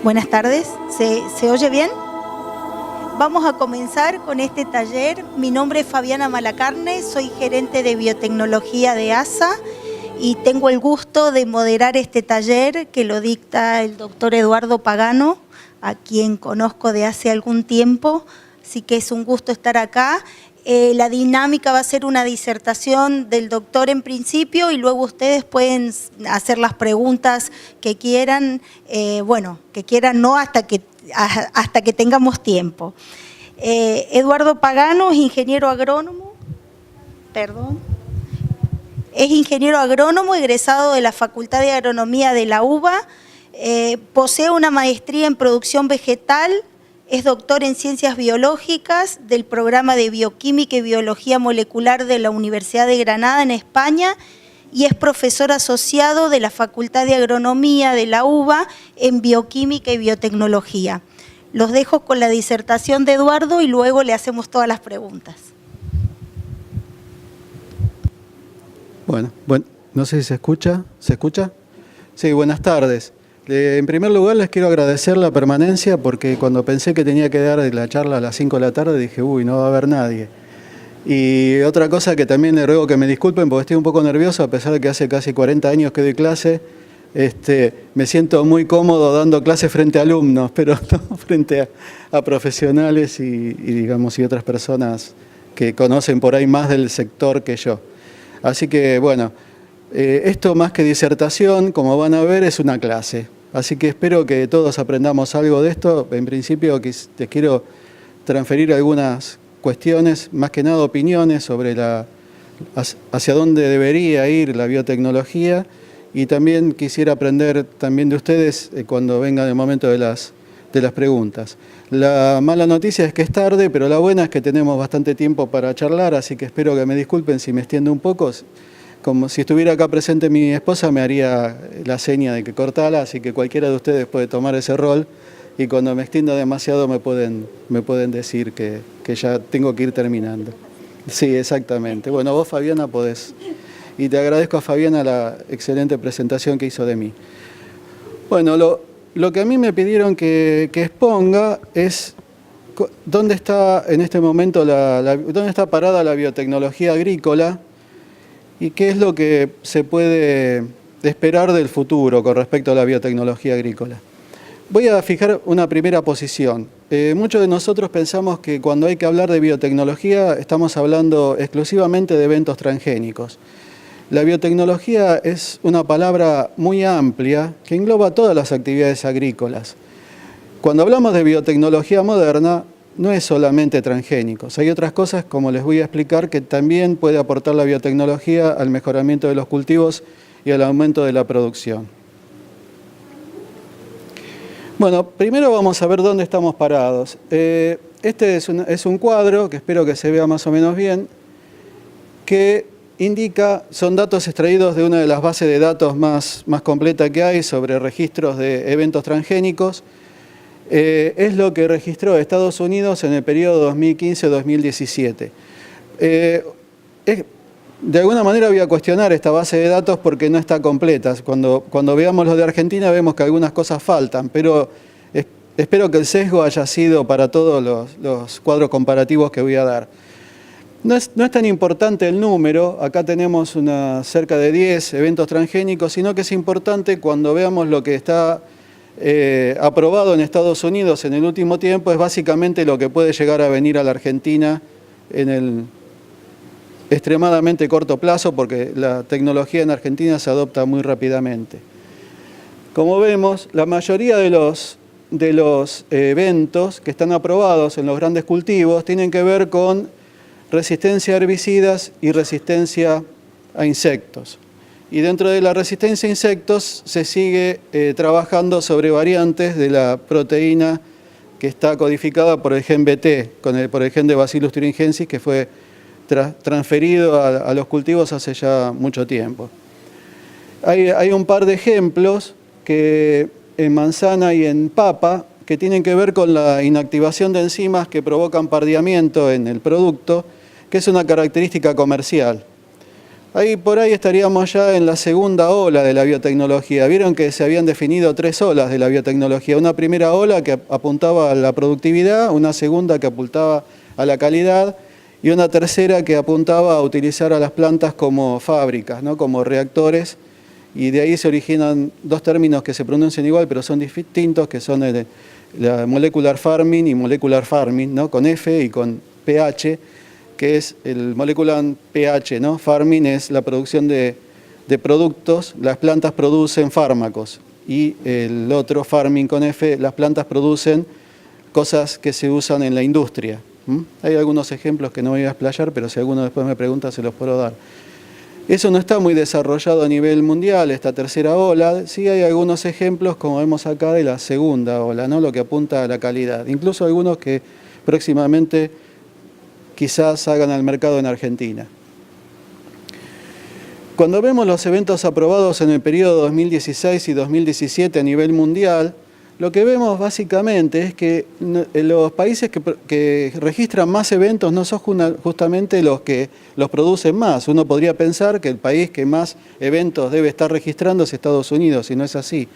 Buenas tardes, ¿se oye bien? Vamos a comenzar con este taller. Mi nombre es Fabiana Malacarne, soy gerente de biotecnología de ASA y tengo el gusto de moderar este taller que lo dicta el doctor Eduardo Pagano, a quien conozco de hace algún tiempo, así que es un gusto estar acá. La dinámica va a ser una disertación del doctor en principio y luego ustedes pueden hacer las preguntas que quieran, no hasta que tengamos tiempo. Eduardo Pagano es ingeniero agrónomo, es ingeniero agrónomo egresado de la Facultad de Agronomía de la UBA, posee una maestría en producción vegetal. Es doctor en Ciencias Biológicas del programa de Bioquímica y Biología Molecular de la Universidad de Granada en España y es profesor asociado de la Facultad de Agronomía de la UBA en Bioquímica y Biotecnología. Los dejo con la disertación de Eduardo y luego le hacemos todas las preguntas. Bueno, no sé si se escucha. ¿Se escucha? Sí, buenas tardes. En primer lugar, les quiero agradecer la permanencia porque cuando pensé que tenía que dar la charla a las 5 de la tarde dije, uy, no va a haber nadie. Y otra cosa que también le ruego que me disculpen porque estoy un poco nervioso, a pesar de que hace casi 40 años que doy clase, me siento muy cómodo dando clases frente a alumnos, pero no frente a profesionales y otras personas que conocen por ahí más del sector que yo. Así que, bueno, esto más que disertación, como van a ver, es una clase. Así que espero que todos aprendamos algo de esto. En principio les quiero transferir algunas cuestiones, más que nada opiniones sobre hacia dónde debería ir la biotecnología y también quisiera aprender también de ustedes cuando venga el momento de las preguntas. La mala noticia es que es tarde, pero la buena es que tenemos bastante tiempo para charlar, así que espero que me disculpen si me extiendo un poco. Como si estuviera acá presente mi esposa, me haría la seña de que cortala, así que cualquiera de ustedes puede tomar ese rol y cuando me extienda demasiado me pueden decir que ya tengo que ir terminando. Sí, exactamente. Bueno, vos, Fabiana, podés. Y te agradezco a Fabiana la excelente presentación que hizo de mí. Bueno, lo que a mí me pidieron que exponga es dónde está en este momento dónde está parada la biotecnología agrícola y qué es lo que se puede esperar del futuro con respecto a la biotecnología agrícola. Voy a fijar una primera posición. Muchos de nosotros pensamos que cuando hay que hablar de biotecnología estamos hablando exclusivamente de eventos transgénicos. La biotecnología es una palabra muy amplia que engloba todas las actividades agrícolas. Cuando hablamos de biotecnología moderna, no es solamente transgénicos. Hay otras cosas, como les voy a explicar, que también puede aportar la biotecnología al mejoramiento de los cultivos y al aumento de la producción. Bueno, primero vamos a ver dónde estamos parados. Este es un cuadro, que espero que se vea más o menos bien, que son datos extraídos de una de las bases de datos más completas que hay sobre registros de eventos transgénicos. Es lo que registró Estados Unidos en el periodo 2015-2017. De alguna manera voy a cuestionar esta base de datos porque no está completa. Cuando veamos los de Argentina vemos que algunas cosas faltan, pero espero que el sesgo haya sido para todos los cuadros comparativos que voy a dar. No es tan importante el número, acá tenemos cerca de 10 eventos transgénicos, sino que es importante cuando veamos lo que está aprobado en Estados Unidos en el último tiempo, es básicamente lo que puede llegar a venir a la Argentina en el extremadamente corto plazo, porque la tecnología en Argentina se adopta muy rápidamente. Como vemos, la mayoría de los eventos que están aprobados en los grandes cultivos tienen que ver con resistencia a herbicidas y resistencia a insectos. Y dentro de la resistencia a insectos se sigue trabajando sobre variantes de la proteína que está codificada por el gen BT, por el gen de Bacillus thuringiensis, que fue transferido a los cultivos hace ya mucho tiempo. Hay un par de ejemplos que en manzana y en papa que tienen que ver con la inactivación de enzimas que provocan pardeamiento en el producto, que es una característica comercial. Ahí por ahí estaríamos ya en la segunda ola de la biotecnología. Vieron que se habían definido 3 olas de la biotecnología. Una primera ola que apuntaba a la productividad, una segunda que apuntaba a la calidad y una tercera que apuntaba a utilizar a las plantas como fábricas, ¿no? Como reactores. Y de ahí se originan 2 términos que se pronuncian igual pero son distintos, que son la molecular farming y molecular farming, ¿no? Con F y con pH, que es el molecular pH, ¿no? Farming es la producción de productos, las plantas producen fármacos, y el otro, farming con F, las plantas producen cosas que se usan en la industria. Hay algunos ejemplos que no me voy a explayar, pero si alguno después me pregunta se los puedo dar. Eso no está muy desarrollado a nivel mundial, esta tercera ola. Sí hay algunos ejemplos, como vemos acá, de la segunda ola, ¿no? Lo que apunta a la calidad. Incluso algunos que próximamente quizás salgan al mercado en Argentina. Cuando vemos los eventos aprobados en el periodo 2016 y 2017 a nivel mundial, lo que vemos básicamente es que los países que registran más eventos no son justamente los que los producen más. Uno podría pensar que el país que más eventos debe estar registrando es Estados Unidos, y no es así.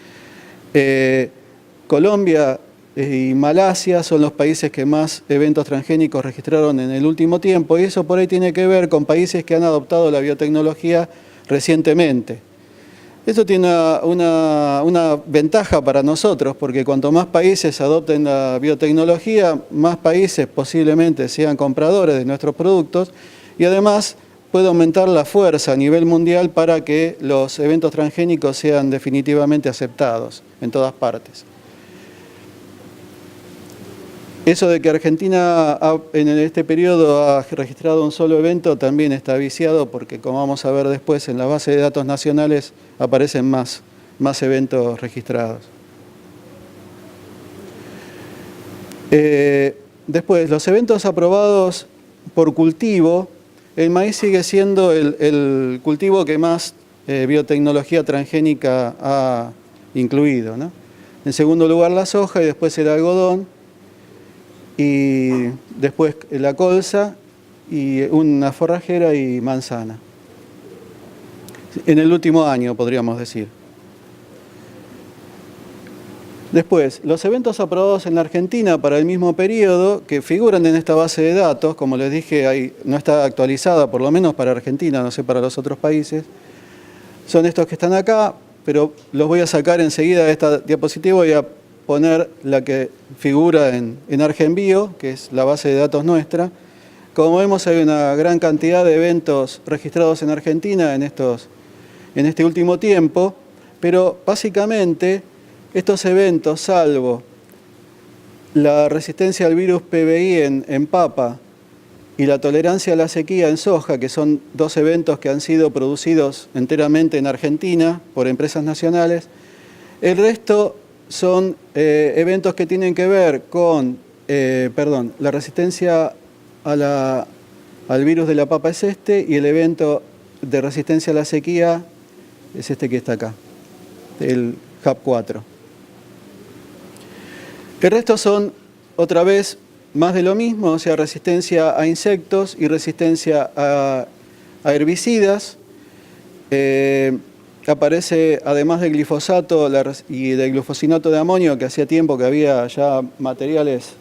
Colombia y Malasia son los países que más eventos transgénicos registraron en el último tiempo, y eso por ahí tiene que ver con países que han adoptado la biotecnología recientemente. Esto tiene una ventaja para nosotros, porque cuanto más países adopten la biotecnología, más países posiblemente sean compradores de nuestros productos, y además puede aumentar la fuerza a nivel mundial para que los eventos transgénicos sean definitivamente aceptados en todas partes. Eso de que Argentina en este periodo ha registrado un solo evento también está viciado, porque como vamos a ver después en la base de datos nacionales aparecen más eventos registrados. Después, los eventos aprobados por cultivo, el maíz sigue siendo el cultivo que más biotecnología transgénica ha incluido, ¿no? En segundo lugar la soja, y después el algodón, y después la colza, y una forrajera y manzana. En el último año, podríamos decir. Después, los eventos aprobados en la Argentina para el mismo periodo, que figuran en esta base de datos, como les dije, no está actualizada, por lo menos para Argentina, no sé para los otros países, son estos que están acá, pero los voy a sacar enseguida de esta diapositiva. Voy a poner la que figura en ArgenBio, que es la base de datos nuestra. Como vemos, hay una gran cantidad de eventos registrados en Argentina en este último tiempo, pero básicamente estos eventos, salvo la resistencia al virus PBI en papa y la tolerancia a la sequía en soja, que son 2 eventos que han sido producidos enteramente en Argentina por empresas nacionales, el resto son eventos que tienen que ver con la resistencia al virus de la papa es este, y el evento de resistencia a la sequía es este que está acá, el HAP4. El resto son, otra vez, más de lo mismo, o sea, resistencia a insectos y resistencia a herbicidas. Aparece, además del glifosato y del glufosinato de amonio, que hacía tiempo que había ya materiales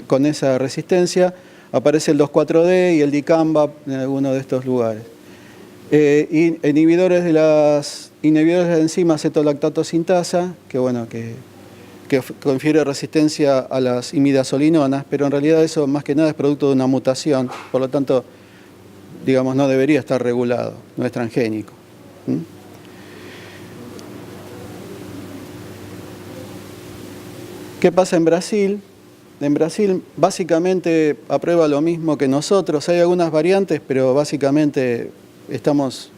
con esa resistencia, aparece el 2,4-D y el dicamba en algunos de estos lugares. Inhibidores de la enzima acetolactato sintasa, que confiere resistencia a las imidazolinonas, pero en realidad eso más que nada es producto de una mutación, por lo tanto, digamos, no debería estar regulado, no es transgénico. ¿Qué pasa en Brasil? En Brasil básicamente aprueba lo mismo que nosotros. Hay algunas variantes, pero básicamente estamos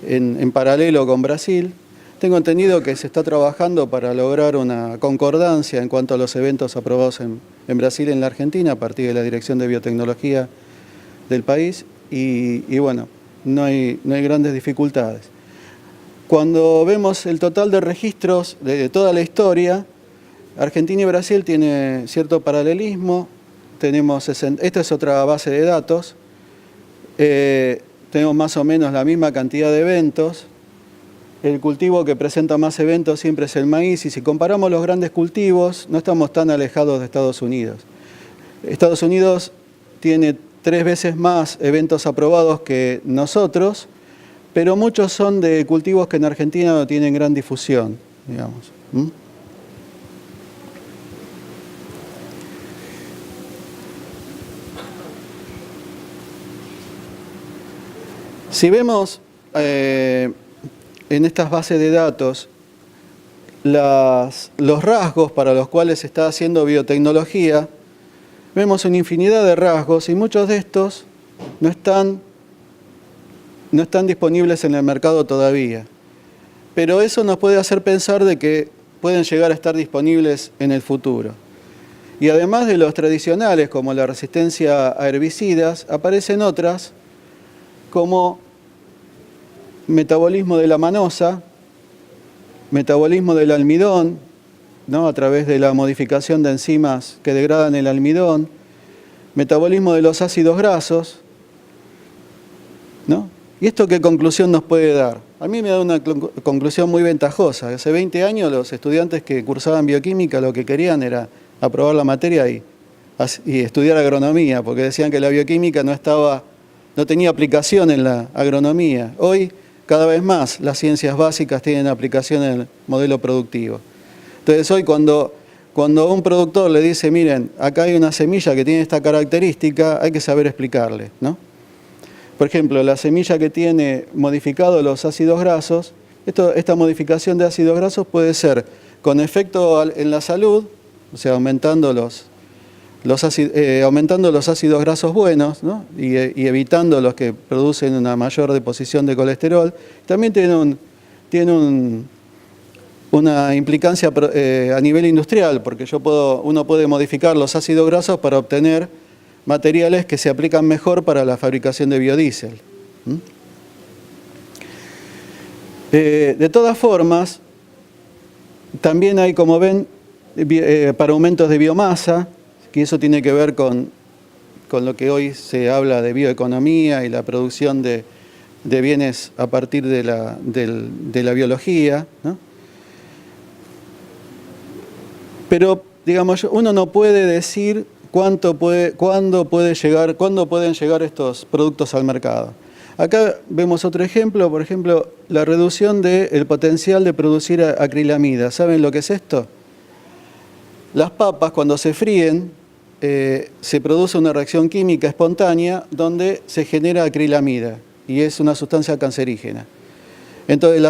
en paralelo con Brasil. Tengo entendido que se está trabajando para lograr una concordancia en cuanto a los eventos aprobados en Brasil y en la Argentina a partir de la Dirección de Biotecnología del país. Y bueno, no hay grandes dificultades. Cuando vemos el total de registros de toda la historia, Argentina y Brasil tiene cierto paralelismo. Esta es otra base de datos. tenemos más o menos la misma cantidad de eventos. El cultivo que presenta más eventos siempre es el maíz, y si comparamos los grandes cultivos, no estamos tan alejados de Estados Unidos. Estados Unidos tiene 3 veces más eventos aprobados que nosotros, pero muchos son de cultivos que en Argentina no tienen gran difusión, digamos. Si vemos en estas bases de datos los rasgos para los cuales se está haciendo biotecnología, vemos una infinidad de rasgos y muchos de estos no están disponibles en el mercado todavía. Pero eso nos puede hacer pensar de que pueden llegar a estar disponibles en el futuro. Y además de los tradicionales, como la resistencia a herbicidas, aparecen otras como metabolismo de la manosa, metabolismo del almidón, ¿no?, a través de la modificación de enzimas que degradan el almidón, metabolismo de los ácidos grasos, ¿no? ¿Y esto qué conclusión nos puede dar? A mí me da una conclusión muy ventajosa. Hace 20 años los estudiantes que cursaban bioquímica lo que querían era aprobar la materia y estudiar agronomía, porque decían que la bioquímica no tenía aplicación en la agronomía. Hoy, cada vez más, las ciencias básicas tienen aplicación en el modelo productivo. Entonces hoy cuando un productor le dice, miren, acá hay una semilla que tiene esta característica, hay que saber explicarle, ¿no? Por ejemplo, la semilla que tiene modificados los ácidos grasos, esta modificación de ácidos grasos puede ser con efecto en la salud, o sea, aumentando los ácidos grasos buenos, ¿no?, y evitando los que producen una mayor deposición de colesterol. También tiene una implicancia a nivel industrial, porque uno puede modificar los ácidos grasos para obtener materiales que se aplican mejor para la fabricación de biodiesel. De todas formas, también hay, como ven, para aumentos de biomasa, que eso tiene que ver con lo que hoy se habla de bioeconomía y la producción de bienes a partir de la biología, ¿no? Pero, digamos, uno no puede decir cuándo pueden llegar estos productos al mercado. Acá vemos otro ejemplo, por ejemplo, la reducción del potencial de producir acrilamida. ¿Saben lo que es esto? Las papas, cuando se fríen, se produce una reacción química espontánea donde se genera acrilamida y es una sustancia cancerígena. Entonces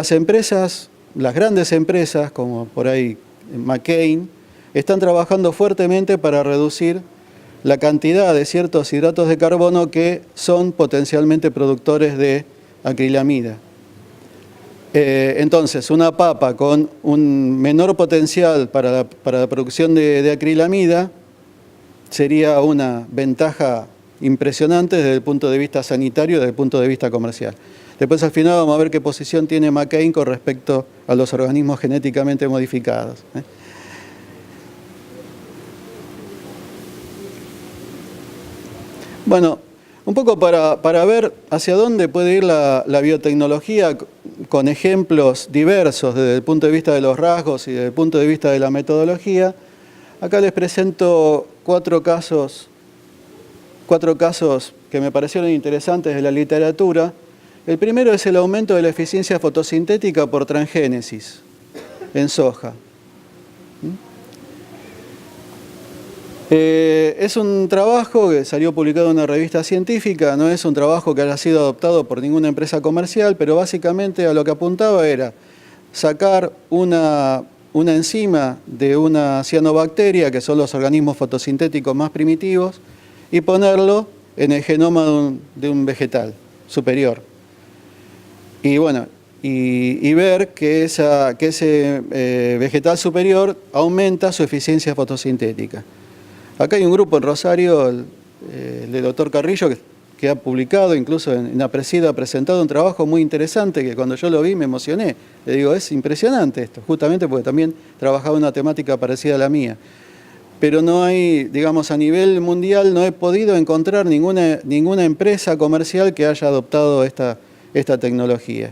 las grandes empresas, como por ahí McCain, están trabajando fuertemente para reducir la cantidad de ciertos hidratos de carbono que son potencialmente productores de acrilamida. Entonces, una papa con un menor potencial para la producción de acrilamida sería una ventaja impresionante desde el punto de vista sanitario y desde el punto de vista comercial. Después, al final, vamos a ver qué posición tiene McCain con respecto a los organismos genéticamente modificados. Bueno, un poco para ver hacia dónde puede ir la biotecnología con ejemplos diversos desde el punto de vista de los rasgos y desde el punto de vista de la metodología. Acá les presento cuatro casos que me parecieron interesantes de la literatura. El primero es el aumento de la eficiencia fotosintética por transgénesis en soja. Es un trabajo que salió publicado en una revista científica, no es un trabajo que haya sido adoptado por ninguna empresa comercial, pero básicamente a lo que apuntaba era sacar una enzima de una cianobacteria, que son los organismos fotosintéticos más primitivos, y ponerlo en el genoma de un vegetal superior. Y bueno, y ver que ese vegetal superior aumenta su eficiencia fotosintética. Acá hay un grupo en Rosario, el del doctor Carrillo, que ha publicado, incluso en Apresida ha presentado un trabajo muy interesante que cuando yo lo vi me emocioné. Le digo, es impresionante esto, justamente porque también trabajaba una temática parecida a la mía. pero no hay, digamos, a nivel mundial no he podido encontrar ninguna empresa comercial que haya adoptado esta tecnología.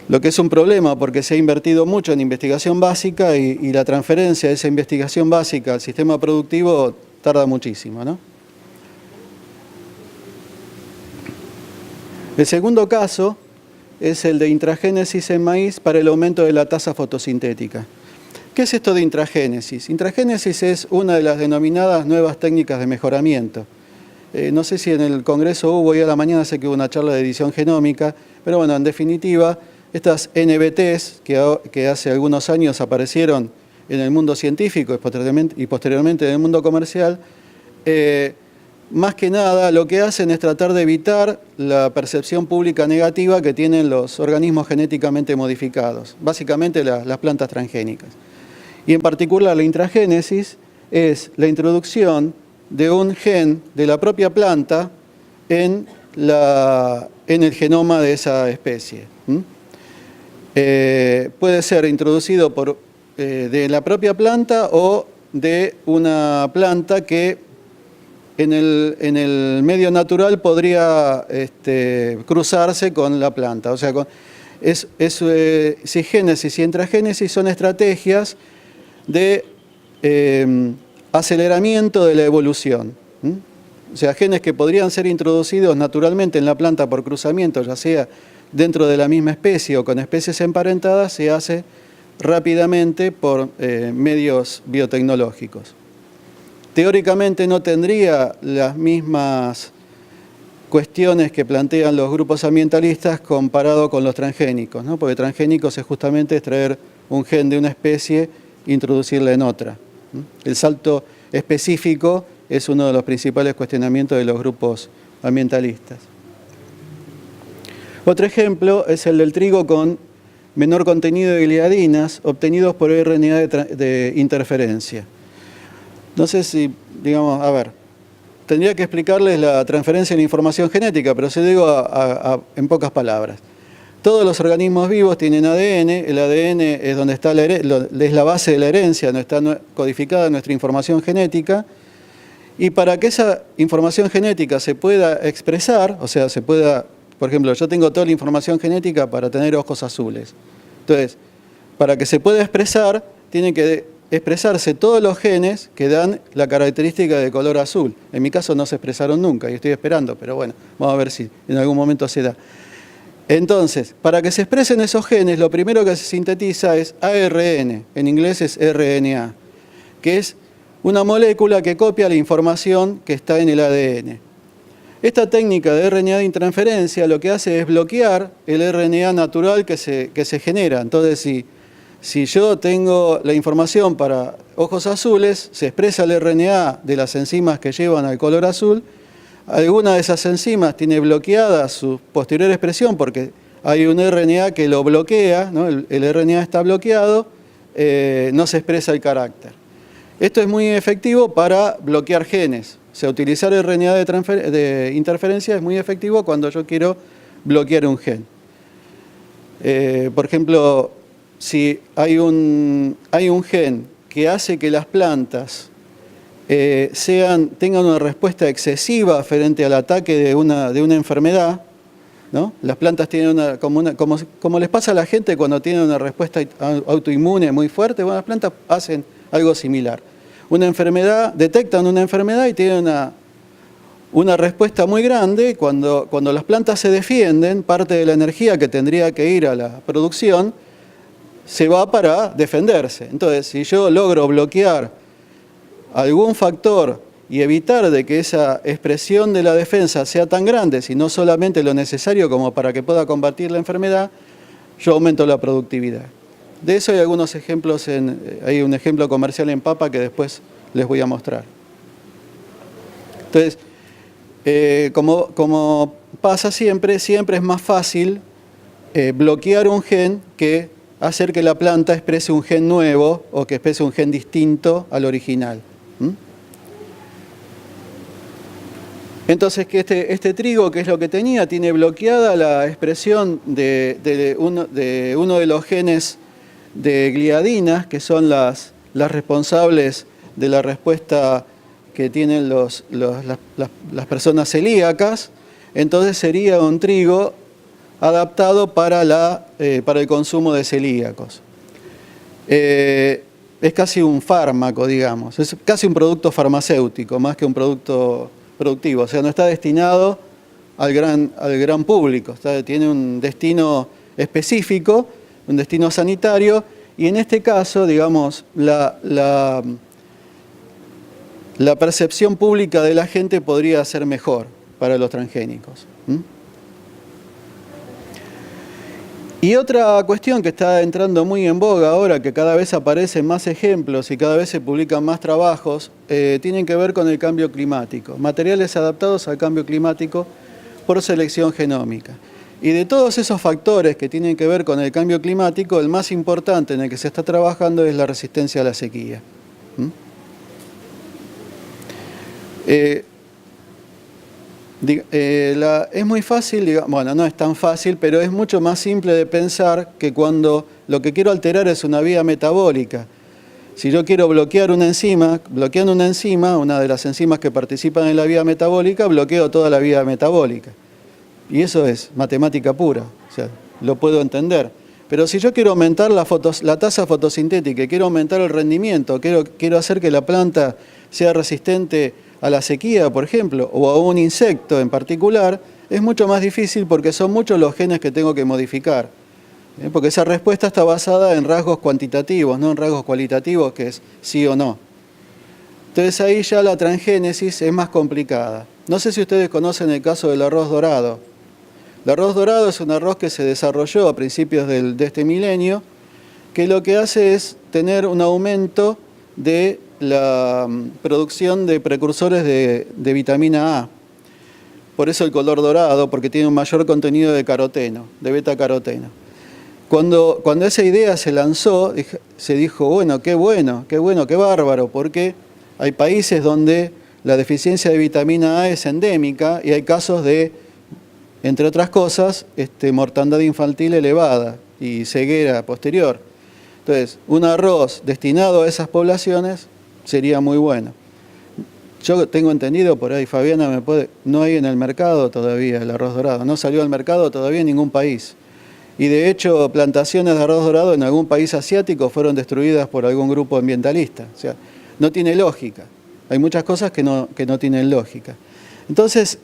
Lo que es un problema porque se ha invertido mucho en investigación básica y la transferencia de esa investigación básica al sistema productivo tarda muchísimo, ¿no? El segundo caso es el de intragénesis en maíz para el aumento de la tasa fotosintética. ¿Qué es esto de intragénesis? Intragénesis es una de las denominadas nuevas técnicas de mejoramiento. No sé si en el Congreso hubo, hoy a la mañana sé que hubo una charla de edición genómica, pero bueno, en definitiva, estas NBTs que hace algunos años aparecieron en el mundo científico y posteriormente en el mundo comercial, más que nada lo que hacen es tratar de evitar la percepción pública negativa que tienen los organismos genéticamente modificados, básicamente las plantas transgénicas. Y en particular la intragénesis es la introducción de un gen de la propia planta en el genoma de esa especie. Puede ser introducido de la propia planta o de una planta que en el medio natural podría cruzarse con la planta. O sea, cisgénesis y intragénesis son estrategias de aceleramiento de la evolución. O sea, genes que podrían ser introducidos naturalmente en la planta por cruzamiento, ya sea dentro de la misma especie o con especies emparentadas, se hace rápidamente por medios biotecnológicos. Teóricamente no tendría las mismas cuestiones que plantean los grupos ambientalistas comparado con los transgénicos, ¿no? Porque transgénicos es justamente extraer un gen de una especie e introducirla en otra. El salto específico es uno de los principales cuestionamientos de los grupos ambientalistas. Otro ejemplo es el del trigo con menor contenido de gliadinas obtenidos por RNA de interferencia. No sé si, digamos, a ver, tendría que explicarles la transferencia de información genética, pero se digo en pocas palabras. Todos los organismos vivos tienen ADN, el ADN es donde está es la base de la herencia, donde está codificada nuestra información genética, y para que esa información genética se pueda expresar, o sea, por ejemplo, yo tengo toda la información genética para tener ojos azules. Entonces, para que se pueda expresar, tienen que expresarse todos los genes que dan la característica de color azul. En mi caso no se expresaron nunca y estoy esperando, pero bueno, vamos a ver si en algún momento se da. Entonces, para que se expresen esos genes, lo primero que se sintetiza es ARN, en inglés es RNA, que es una molécula que copia la información que está en el ADN. Esta técnica de RNA de intransferencia lo que hace es bloquear el RNA natural que se genera. Entonces, si yo tengo la información para ojos azules, se expresa el RNA de las enzimas que llevan al color azul. Alguna de esas enzimas tiene bloqueada su posterior expresión porque hay un RNA que lo bloquea, ¿no? El RNA está bloqueado, no se expresa el carácter. Esto es muy efectivo para bloquear genes. O sea, utilizar el RNA de interferencia es muy efectivo cuando yo quiero bloquear un gen. Por ejemplo, si hay un gen que hace que las plantas tengan una respuesta excesiva frente al ataque de una enfermedad, ¿no? Las plantas tienen como les pasa a la gente cuando tienen una respuesta autoinmune muy fuerte, bueno, las plantas hacen algo similar. Detectan una enfermedad y tienen una respuesta muy grande. Cuando las plantas se defienden, parte de la energía que tendría que ir a la producción se va para defenderse. Entonces, si yo logro bloquear algún factor y evitar de que esa expresión de la defensa sea tan grande, sino solamente lo necesario como para que pueda combatir la enfermedad, yo aumento la productividad. De eso hay algunos ejemplos, hay un ejemplo comercial en papa que después les voy a mostrar. Entonces, como pasa siempre es más fácil bloquear un gen que hacer que la planta exprese un gen nuevo o que exprese un gen distinto al original. Entonces, que este trigo, que es lo que tenía, tiene bloqueada la expresión de uno de los genes de gliadinas, que son las responsables de la respuesta que tienen las personas celíacas, entonces sería un trigo adaptado para el consumo de celíacos. Es casi un fármaco, digamos, es casi un producto farmacéutico, más que un producto productivo, o sea, no está destinado al gran público, tiene un destino específico, un destino sanitario, y en este caso, digamos, la percepción pública de la gente podría ser mejor para los transgénicos. Y otra cuestión que está entrando muy en boga ahora, que cada vez aparecen más ejemplos y cada vez se publican más trabajos, tienen que ver con el cambio climático, materiales adaptados al cambio climático por selección genómica. Y de todos esos factores que tienen que ver con el cambio climático, el más importante en el que se está trabajando es la resistencia a la sequía. Es muy fácil, bueno, no es tan fácil, pero es mucho más simple de pensar que cuando lo que quiero alterar es una vía metabólica. Si yo quiero bloquear una enzima, bloqueando una enzima, una de las enzimas que participan en la vía metabólica, bloqueo toda la vía metabólica. Y eso es matemática pura, o sea, lo puedo entender. Pero si yo quiero aumentar la tasa fotosintética, quiero aumentar el rendimiento, quiero hacer que la planta sea resistente a la sequía, por ejemplo, o a un insecto en particular, es mucho más difícil porque son muchos los genes que tengo que modificar. Porque esa respuesta está basada en rasgos cuantitativos, no en rasgos cualitativos, que es sí o no. Entonces ahí ya la transgénesis es más complicada. No sé si ustedes conocen el caso del arroz dorado. El arroz dorado es un arroz que se desarrolló a principios de este milenio, que lo que hace es tener un aumento de la producción de precursores de vitamina A. Por eso el color dorado, porque tiene un mayor contenido de caroteno, de beta-caroteno. Cuando esa idea se lanzó, se dijo, bueno, qué bárbaro, porque hay países donde la deficiencia de vitamina A es endémica y hay casos de, entre otras cosas, mortandad infantil elevada y ceguera posterior. Entonces, un arroz destinado a esas poblaciones sería muy bueno. Yo tengo entendido, por ahí Fabiana no hay en el mercado todavía el arroz dorado, no salió al mercado todavía en ningún país. Y de hecho, plantaciones de arroz dorado en algún país asiático fueron destruidas por algún grupo ambientalista. O sea, no tiene lógica. Hay muchas cosas que no tienen lógica. Entonces,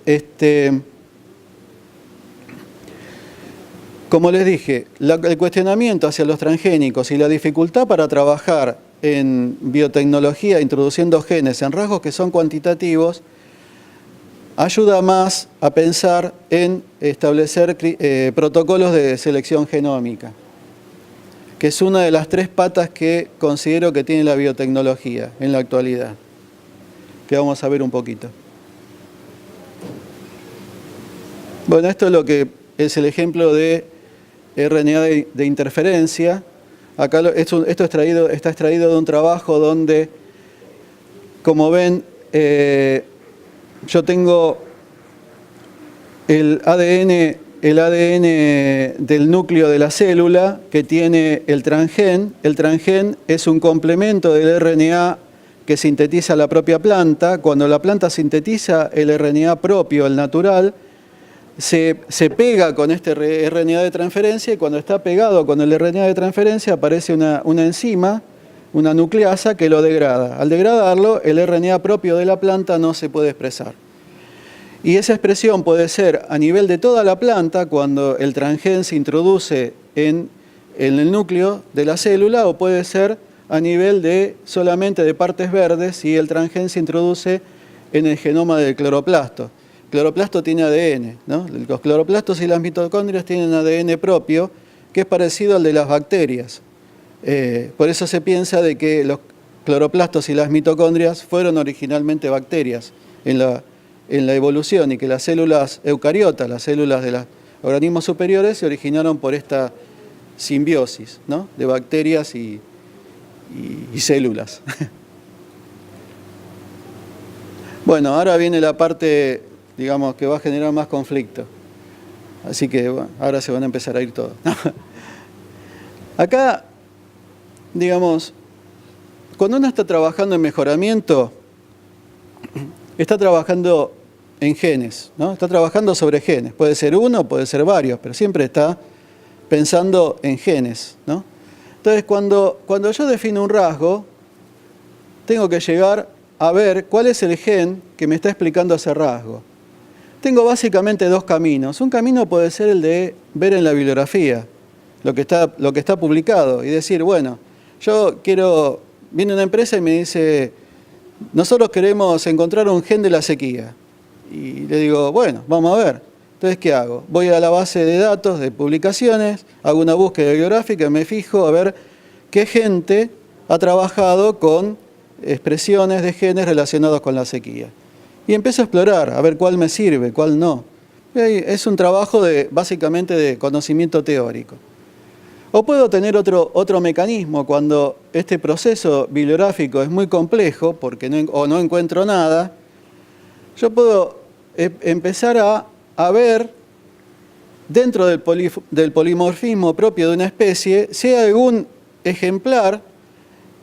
como les dije, el cuestionamiento hacia los transgénicos y la dificultad para trabajar en biotecnología introduciendo genes en rasgos que son cuantitativos ayuda más a pensar en establecer protocolos de selección genómica, que es una de las 3 patas que considero que tiene la biotecnología en la actualidad, que vamos a ver un poquito. Bueno, esto es lo que es el ejemplo de RNA de interferencia. Acá esto está extraído de un trabajo donde, como ven, yo tengo el ADN del núcleo de la célula que tiene el transgen. El transgen es un complemento del RNA que sintetiza la propia planta. Cuando la planta sintetiza el RNA propio, el natural, se pega con este RNA de transferencia y cuando está pegado con el RNA de transferencia aparece una enzima, una nucleasa que lo degrada. Al degradarlo, el RNA propio de la planta no se puede expresar. Y esa expresión puede ser a nivel de toda la planta, cuando el transgen se introduce en el núcleo de la célula, o puede ser a nivel solamente de partes verdes si el transgen se introduce en el genoma del cloroplasto. El cloroplasto tiene ADN, ¿no? Los cloroplastos y las mitocondrias tienen ADN propio, que es parecido al de las bacterias. Por eso se piensa de que los cloroplastos y las mitocondrias fueron originalmente bacterias en la evolución y que las células eucariotas, las células de los organismos superiores, se originaron por esta simbiosis, ¿no? De bacterias y células. Bueno, ahora viene la parte, digamos, que va a generar más conflicto. Así que bueno, ahora se van a empezar a ir todos. Acá, digamos, cuando uno está trabajando en mejoramiento, está trabajando en genes, ¿no? Está trabajando sobre genes. Puede ser uno, puede ser varios, pero siempre está pensando en genes, ¿no? Entonces, cuando yo defino un rasgo, tengo que llegar a ver cuál es el gen que me está explicando ese rasgo. Tengo básicamente dos caminos. Un camino puede ser el de ver en la bibliografía lo que está publicado y decir, bueno, viene una empresa y me dice, nosotros queremos encontrar un gen de la sequía. Y le digo, bueno, vamos a ver. Entonces, ¿qué hago? Voy a la base de datos de publicaciones, hago una búsqueda bibliográfica, me fijo a ver qué gente ha trabajado con expresiones de genes relacionados con la sequía. Y empiezo a explorar, a ver cuál me sirve, cuál no. Y ahí es un trabajo básicamente de conocimiento teórico. O puedo tener otro mecanismo cuando este proceso bibliográfico es muy complejo porque no encuentro nada. Yo puedo empezar a ver dentro del polimorfismo propio de una especie si hay algún ejemplar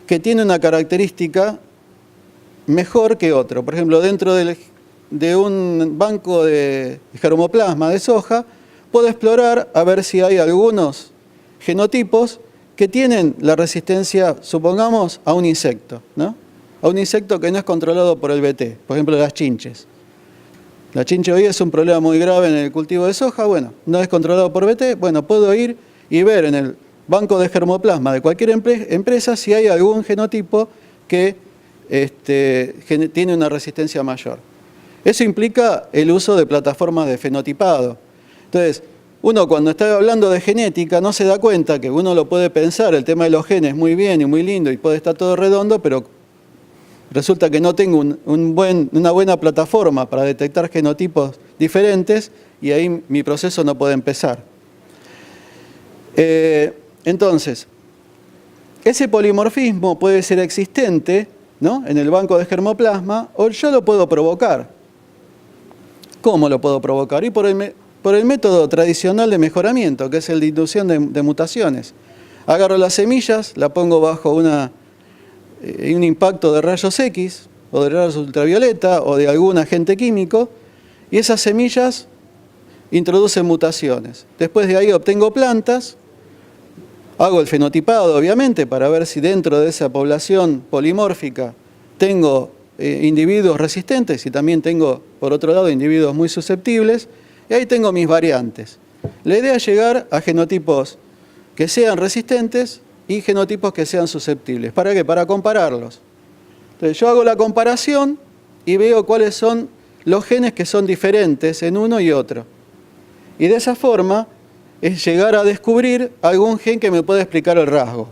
que tiene una característica mejor que otro. Por ejemplo, dentro de un banco de germoplasma de soja, puedo explorar a ver si hay algunos genotipos que tienen la resistencia, supongamos, a un insecto, ¿no? A un insecto que no es controlado por el BT, por ejemplo, las chinches. La chinche hoy es un problema muy grave en el cultivo de soja, bueno, no es controlado por BT, bueno, puedo ir y ver en el banco de germoplasma de cualquier empresa si hay algún genotipo que tiene una resistencia mayor. Eso implica el uso de plataformas de fenotipado. Entonces, uno cuando está hablando de genética no se da cuenta que uno lo puede pensar, el tema de los genes muy bien y muy lindo y puede estar todo redondo, pero resulta que no tengo una buena plataforma para detectar genotipos diferentes y ahí mi proceso no puede empezar. Entonces, ese polimorfismo puede ser existente, ¿no?, en el banco de germoplasma o yo lo puedo provocar. ¿Cómo lo puedo provocar? Y por el método tradicional de mejoramiento, que es el de inducción de mutaciones. Agarro las semillas, la pongo bajo un impacto de rayos X o de rayos ultravioleta o de algún agente químico y esas semillas introducen mutaciones. Después de ahí obtengo plantas, hago el fenotipado obviamente para ver si dentro de esa población polimórfica tengo individuos resistentes y también tengo por otro lado individuos muy susceptibles y ahí tengo mis variantes. La idea es llegar a genotipos que sean resistentes y genotipos que sean susceptibles. ¿Para qué? Para compararlos. Entonces yo hago la comparación y veo cuáles son los genes que son diferentes en uno y otro. Y de esa forma es llegar a descubrir algún gen que me pueda explicar el rasgo.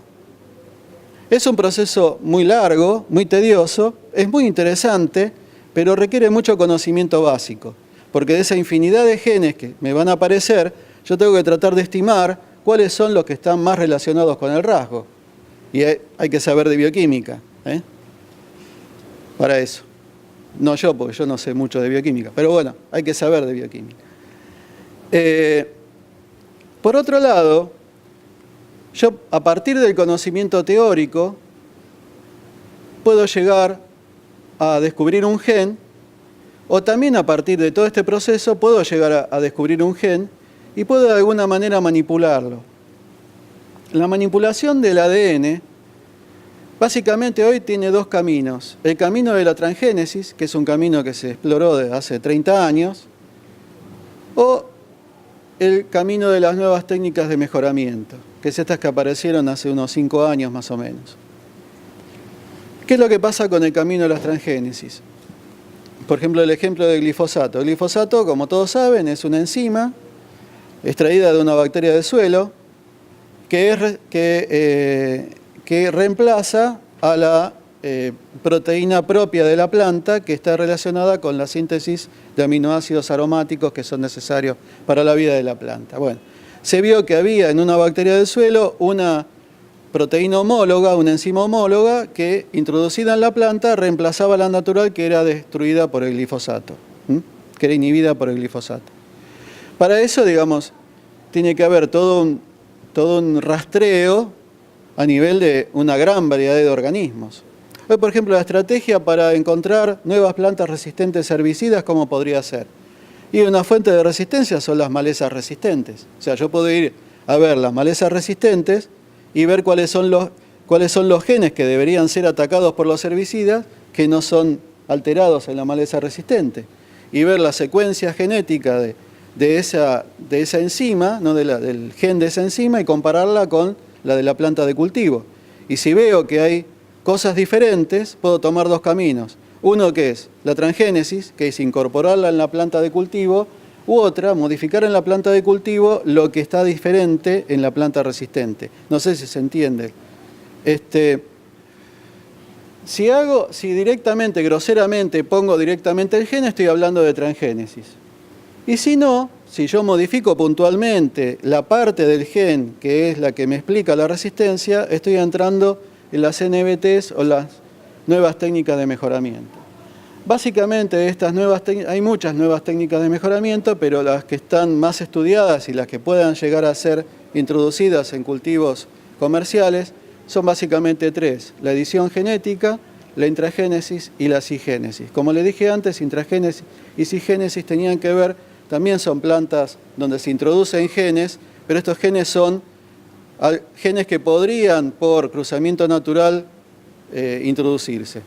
Es un proceso muy largo, muy tedioso, es muy interesante, pero requiere mucho conocimiento básico. Porque de esa infinidad de genes que me van a aparecer, yo tengo que tratar de estimar cuáles son los que están más relacionados con el rasgo. Y hay que saber de bioquímica, para eso. No yo, porque yo no sé mucho de bioquímica, pero bueno, hay que saber de bioquímica. Por otro lado, yo a partir del conocimiento teórico puedo llegar a descubrir un gen, o también a partir de todo este proceso puedo llegar a descubrir un gen y puedo de alguna manera manipularlo. La manipulación del ADN básicamente hoy tiene dos caminos. El camino de la transgénesis, que es un camino que se exploró desde hace 30 años, o el camino de las nuevas técnicas de mejoramiento, que es estas que aparecieron hace unos 5 años más o menos. ¿Qué es lo que pasa con el camino de las transgénesis? Por ejemplo, el ejemplo del glifosato. El glifosato, como todos saben, es una enzima extraída de una bacteria del suelo que reemplaza a la proteína propia de la planta que está relacionada con la síntesis de aminoácidos aromáticos que son necesarios para la vida de la planta. Bueno, se vio que había en una bacteria del suelo una proteína homóloga, una enzima homóloga que introducida en la planta reemplazaba la natural que era destruida por el glifosato, que era inhibida por el glifosato. Para eso, digamos, tiene que haber todo un rastreo a nivel de una gran variedad de organismos. Hoy, por ejemplo, la estrategia para encontrar nuevas plantas resistentes a herbicidas, ¿cómo podría ser? Y una fuente de resistencia son las malezas resistentes. O sea, yo puedo ir a ver las malezas resistentes y ver cuáles son los genes que deberían ser atacados por los herbicidas que no son alterados en la maleza resistente. Y ver la secuencia genética de esa enzima, ¿no? del gen de esa enzima, y compararla con la de la planta de cultivo. Y si veo que hay cosas diferentes, puedo tomar dos caminos. Uno que es la transgénesis, que es incorporarla en la planta de cultivo, u otra, modificar en la planta de cultivo lo que está diferente en la planta resistente. No sé si se entiende. Si directamente, groseramente, pongo directamente el gen, estoy hablando de transgénesis. Y si no, si yo modifico puntualmente la parte del gen, que es la que me explica la resistencia, estoy entrando en las NBTs o las nuevas técnicas de mejoramiento. Básicamente hay muchas nuevas técnicas de mejoramiento, pero las que están más estudiadas y las que puedan llegar a ser introducidas en cultivos comerciales son básicamente tres: la edición genética, la intragénesis y la cigénesis. Como le dije antes, intragénesis y cigénesis tenían que ver, también son plantas donde se introducen genes, pero estos genes son genes que podrían, por cruzamiento natural, introducirse.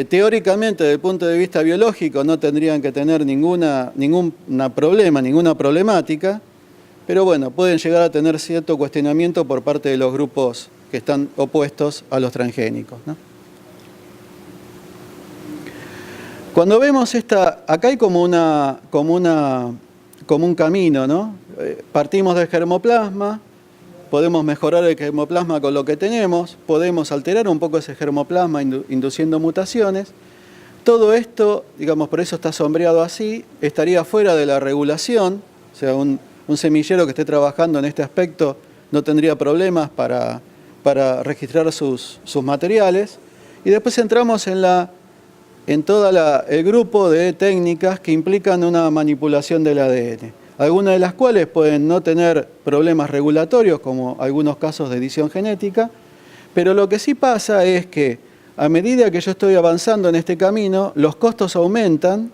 Teóricamente, desde el punto de vista biológico, no tendrían que tener ningún problema, ninguna problemática, pero bueno, pueden llegar a tener cierto cuestionamiento por parte de los grupos que están opuestos a los transgénicos, ¿no? Cuando vemos acá hay como un camino, ¿no? Partimos del germoplasma, podemos mejorar el germoplasma con lo que tenemos, podemos alterar un poco ese germoplasma induciendo mutaciones. Todo esto, digamos, por eso está sombreado así, estaría fuera de la regulación, o sea, un semillero que esté trabajando en este aspecto no tendría problemas para registrar sus materiales. Y después entramos en todo el grupo de técnicas que implican una manipulación del ADN. Algunas de las cuales pueden no tener problemas regulatorios, como algunos casos de edición genética, pero lo que sí pasa es que a medida que yo estoy avanzando en este camino, los costos aumentan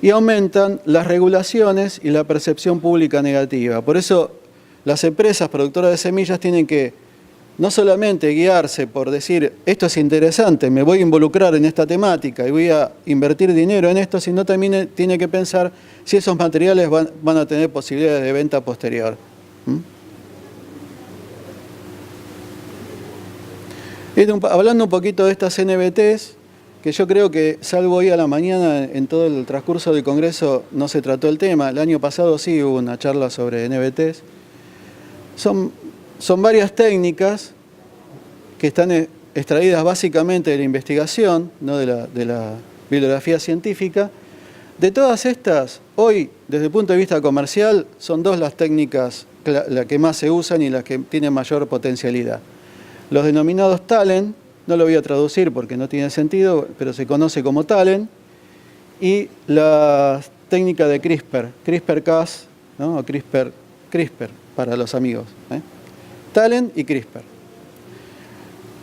y aumentan las regulaciones y la percepción pública negativa. Por eso las empresas productoras de semillas tienen que no solamente guiarse por decir, esto es interesante, me voy a involucrar en esta temática y voy a invertir dinero en esto, sino también tiene que pensar si esos materiales van a tener posibilidades de venta posterior. Hablando un poquito de estas NBTs, que yo creo que, salvo hoy a la mañana, en todo el transcurso del Congreso no se trató el tema. El año pasado sí hubo una charla sobre NBTs. Son varias técnicas que están extraídas básicamente de la investigación, no de la bibliografía científica. De todas estas, hoy, desde el punto de vista comercial, son dos las técnicas las que más se usan y las que tienen mayor potencialidad. Los denominados TALEN, no lo voy a traducir porque no tiene sentido, pero se conoce como TALEN, y la técnica de CRISPR-Cas, ¿no? O CRISPR para los amigos, TALEN y CRISPR.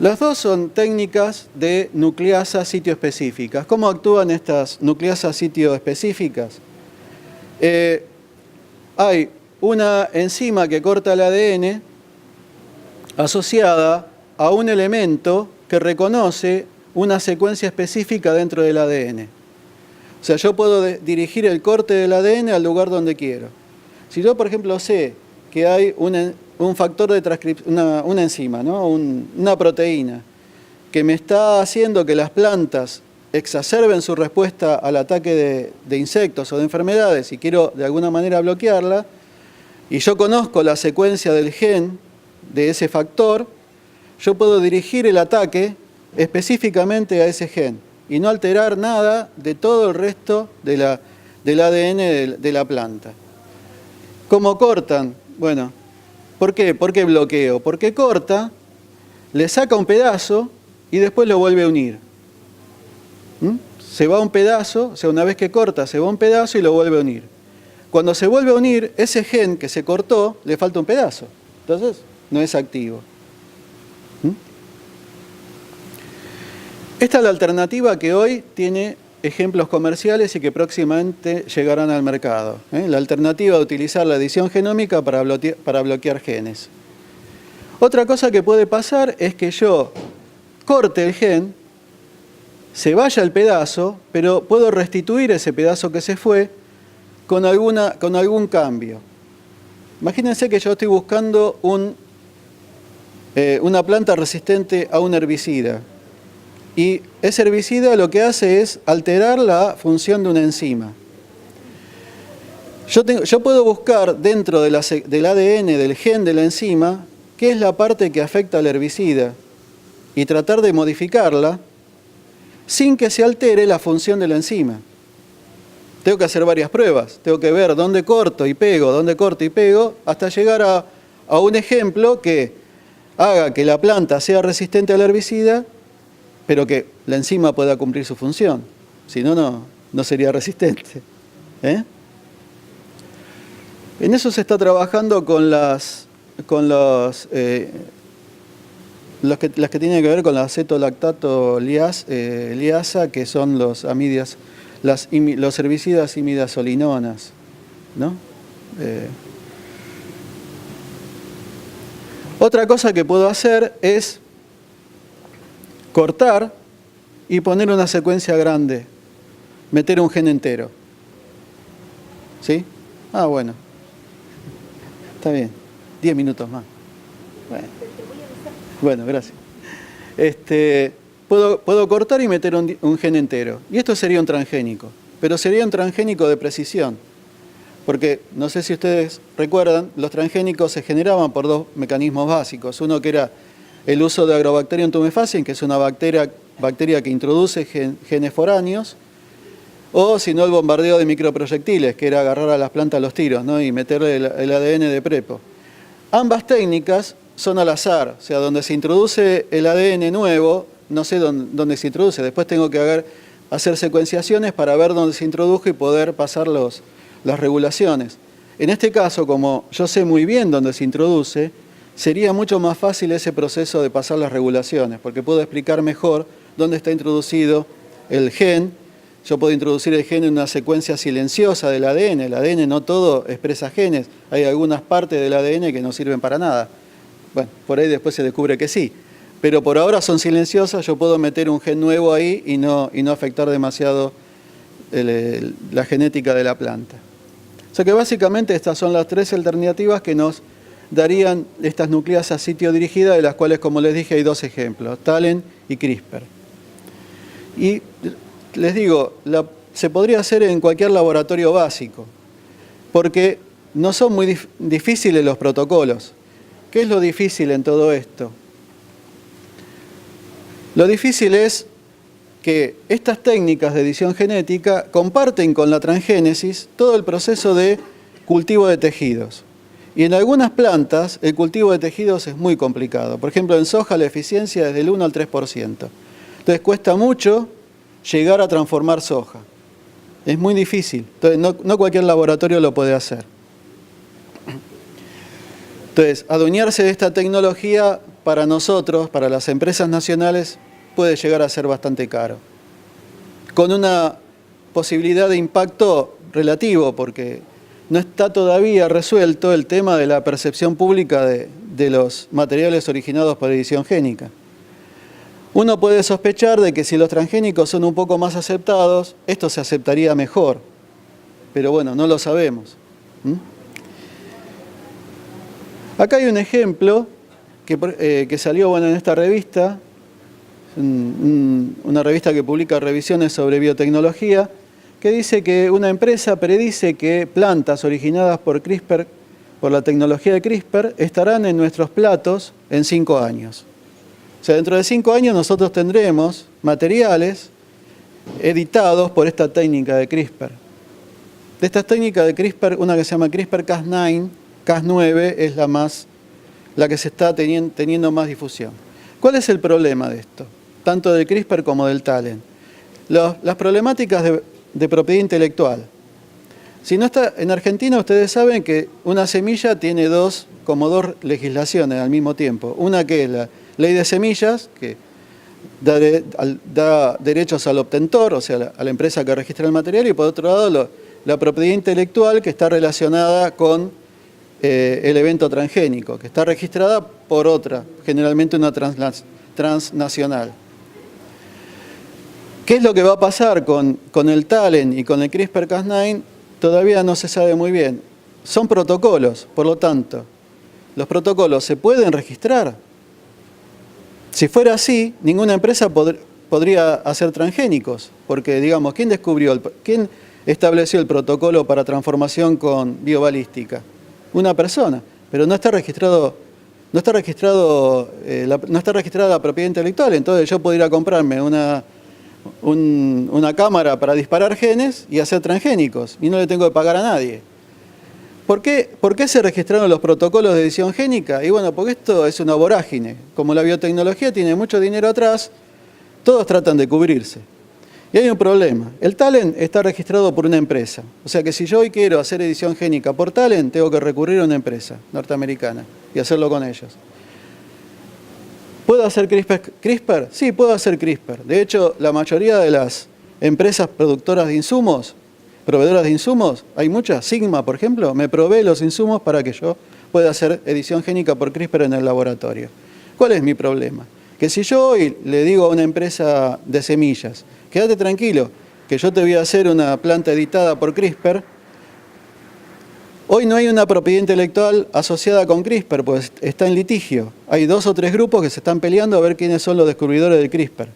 Las dos son técnicas de nucleasas sitio-específicas. ¿Cómo actúan estas nucleasas sitio-específicas? Hay una enzima que corta el ADN asociada a un elemento que reconoce una secuencia específica dentro del ADN. O sea, yo puedo dirigir el corte del ADN al lugar donde quiero. Si yo, por ejemplo, sé que hay un factor de transcripción, una enzima, ¿no? Una proteína, que me está haciendo que las plantas exacerben su respuesta al ataque de insectos o de enfermedades y quiero de alguna manera bloquearla, y yo conozco la secuencia del gen de ese factor, yo puedo dirigir el ataque específicamente a ese gen y no alterar nada de todo el resto del ADN de la planta. ¿Cómo cortan? Bueno, ¿por qué? ¿Por qué bloqueo? Porque corta, le saca un pedazo y después lo vuelve a unir. Se va un pedazo, o sea, una vez que corta, se va un pedazo y lo vuelve a unir. Cuando se vuelve a unir, ese gen que se cortó, le falta un pedazo. Entonces, no es activo. Esta es la alternativa que hoy tiene ejemplos comerciales y que próximamente llegarán al mercado. La alternativa de utilizar la edición genómica para bloquear genes. Otra cosa que puede pasar es que yo corte el gen, se vaya el pedazo, pero puedo restituir ese pedazo que se fue con algún cambio. Imagínense que yo estoy buscando una planta resistente a un herbicida. Y ese herbicida lo que hace es alterar la función de una enzima. Yo puedo buscar dentro del ADN del gen de la enzima qué es la parte que afecta al herbicida y tratar de modificarla sin que se altere la función de la enzima. Tengo que hacer varias pruebas, tengo que ver dónde corto y pego, hasta llegar a un ejemplo que haga que la planta sea resistente al herbicida, pero que la enzima pueda cumplir su función. Si no, no sería resistente. En eso se está trabajando con las que tienen que ver con la acetolactato liasa, que son los herbicidas imidazolinonas, ¿no? Otra cosa que puedo hacer es cortar y poner una secuencia grande, meter un gen entero. ¿Sí? Bueno. Está bien. 10 minutos más. Bueno, gracias. Puedo cortar y meter un gen entero. Y esto sería un transgénico. Pero sería un transgénico de precisión. Porque, no sé si ustedes recuerdan, los transgénicos se generaban por dos mecanismos básicos. Uno que era el uso de Agrobacterium tumefaciens, que es una bacteria que introduce genes foráneos, o si no el bombardeo de microproyectiles, que era agarrar a las plantas a los tiros, ¿no? Y meterle el ADN de prepo. Ambas técnicas son al azar, o sea, donde se introduce el ADN nuevo, no sé dónde se introduce, después tengo que hacer secuenciaciones para ver dónde se introdujo y poder pasar las regulaciones. En este caso, como yo sé muy bien dónde se introduce, sería mucho más fácil ese proceso de pasar las regulaciones, porque puedo explicar mejor dónde está introducido el gen. Yo puedo introducir el gen en una secuencia silenciosa del ADN. El ADN no todo expresa genes. Hay algunas partes del ADN que no sirven para nada. Bueno, por ahí después se descubre que sí. Pero por ahora son silenciosas. Yo puedo meter un gen nuevo ahí y no afectar demasiado la genética de la planta. O sea que básicamente estas son las tres alternativas que nos darían estas nucleasas sitio dirigidas, de las cuales, como les dije, hay dos ejemplos, TALEN y CRISPR. Y les digo, se podría hacer en cualquier laboratorio básico, porque no son muy difíciles los protocolos. ¿Qué es lo difícil en todo esto? Lo difícil es que estas técnicas de edición genética comparten con la transgénesis todo el proceso de cultivo de tejidos. Y en algunas plantas el cultivo de tejidos es muy complicado. Por ejemplo, en soja la eficiencia es del 1 al 3%. Entonces cuesta mucho llegar a transformar soja. Es muy difícil. Entonces no cualquier laboratorio lo puede hacer. Entonces, adueñarse de esta tecnología para nosotros, para las empresas nacionales, puede llegar a ser bastante caro. Con una posibilidad de impacto relativo, porque no está todavía resuelto el tema de la percepción pública de los materiales originados por edición génica. Uno puede sospechar de que si los transgénicos son un poco más aceptados, esto se aceptaría mejor. Pero bueno, no lo sabemos. Acá hay un ejemplo que salió en esta revista, una revista que publica revisiones sobre biotecnología, que dice que una empresa predice que plantas originadas por CRISPR, por la tecnología de CRISPR, estarán en nuestros platos en 5 años. O sea, dentro de 5 años nosotros tendremos materiales editados por esta técnica de CRISPR. De estas técnicas de CRISPR, una que se llama CRISPR-Cas9 es la que se está teniendo más difusión. ¿Cuál es el problema de esto? Tanto del CRISPR como del TALEN. Las problemáticas de propiedad intelectual. Si no está en Argentina, ustedes saben que una semilla tiene como dos legislaciones al mismo tiempo. Una que es la ley de semillas, que da derechos al obtentor, o sea, a la empresa que registra el material, y por otro lado la propiedad intelectual que está relacionada con el evento transgénico, que está registrada por otra, generalmente una transnacional. ¿Qué es lo que va a pasar con el TALEN y con el CRISPR-Cas9? Todavía no se sabe muy bien. Son protocolos, por lo tanto, los protocolos se pueden registrar. Si fuera así, ninguna empresa podría hacer transgénicos, porque, digamos, ¿quién estableció el protocolo para transformación con biobalística? Una persona, pero no está registrada la propiedad intelectual. Entonces yo podría comprarme una cámara para disparar genes y hacer transgénicos, y no le tengo que pagar a nadie. ¿Por qué se registraron los protocolos de edición génica? Y bueno, porque esto es una vorágine. Como la biotecnología tiene mucho dinero atrás, todos tratan de cubrirse. Y hay un problema. El TALEN está registrado por una empresa. O sea que si yo hoy quiero hacer edición génica por TALEN, tengo que recurrir a una empresa norteamericana y hacerlo con ellos. ¿Puedo hacer CRISPR? Sí, puedo hacer CRISPR. De hecho, la mayoría de las empresas productoras de insumos, proveedoras de insumos, hay muchas, Sigma, por ejemplo, me provee los insumos para que yo pueda hacer edición génica por CRISPR en el laboratorio. ¿Cuál es mi problema? Que si yo hoy le digo a una empresa de semillas, quédate tranquilo, que yo te voy a hacer una planta editada por CRISPR, hoy no hay una propiedad intelectual asociada con CRISPR, pues está en litigio. Hay 2 o 3 grupos que se están peleando a ver quiénes son los descubridores del CRISPR.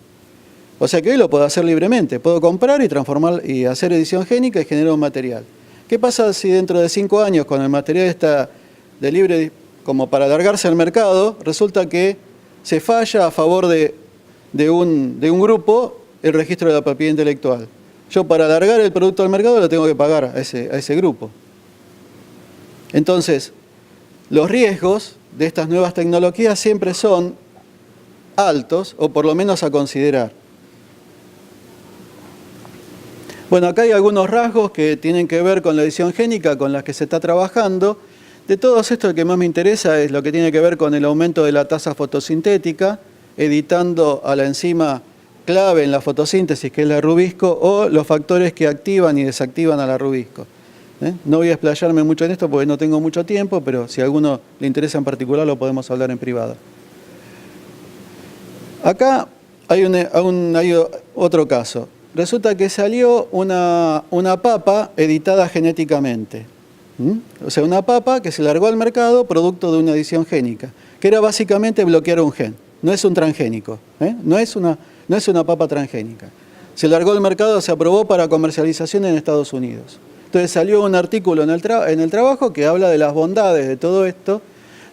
O sea que hoy lo puedo hacer libremente. Puedo comprar y transformar y hacer edición génica y generar un material. ¿Qué pasa si dentro de 5 años, cuando el material está de libre, como para alargarse al mercado, resulta que se falla a favor de un grupo el registro de la propiedad intelectual? Yo para alargar el producto al mercado lo tengo que pagar a ese grupo. Entonces, los riesgos de estas nuevas tecnologías siempre son altos, o por lo menos a considerar. Bueno, acá hay algunos rasgos que tienen que ver con la edición génica con las que se está trabajando. De todos estos, el que más me interesa es lo que tiene que ver con el aumento de la tasa fotosintética, editando a la enzima clave en la fotosíntesis, que es la rubisco, o los factores que activan y desactivan a la rubisco. No voy a explayarme mucho en esto porque no tengo mucho tiempo, pero si a alguno le interesa en particular lo podemos hablar en privado. Acá hay otro caso. Resulta que salió una papa editada genéticamente. O sea, una papa que se largó al mercado producto de una edición génica, que era básicamente bloquear un gen. No es un transgénico, no es una papa transgénica. Se largó al mercado, se aprobó para comercialización en Estados Unidos. Entonces salió un artículo en el trabajo que habla de las bondades de todo esto,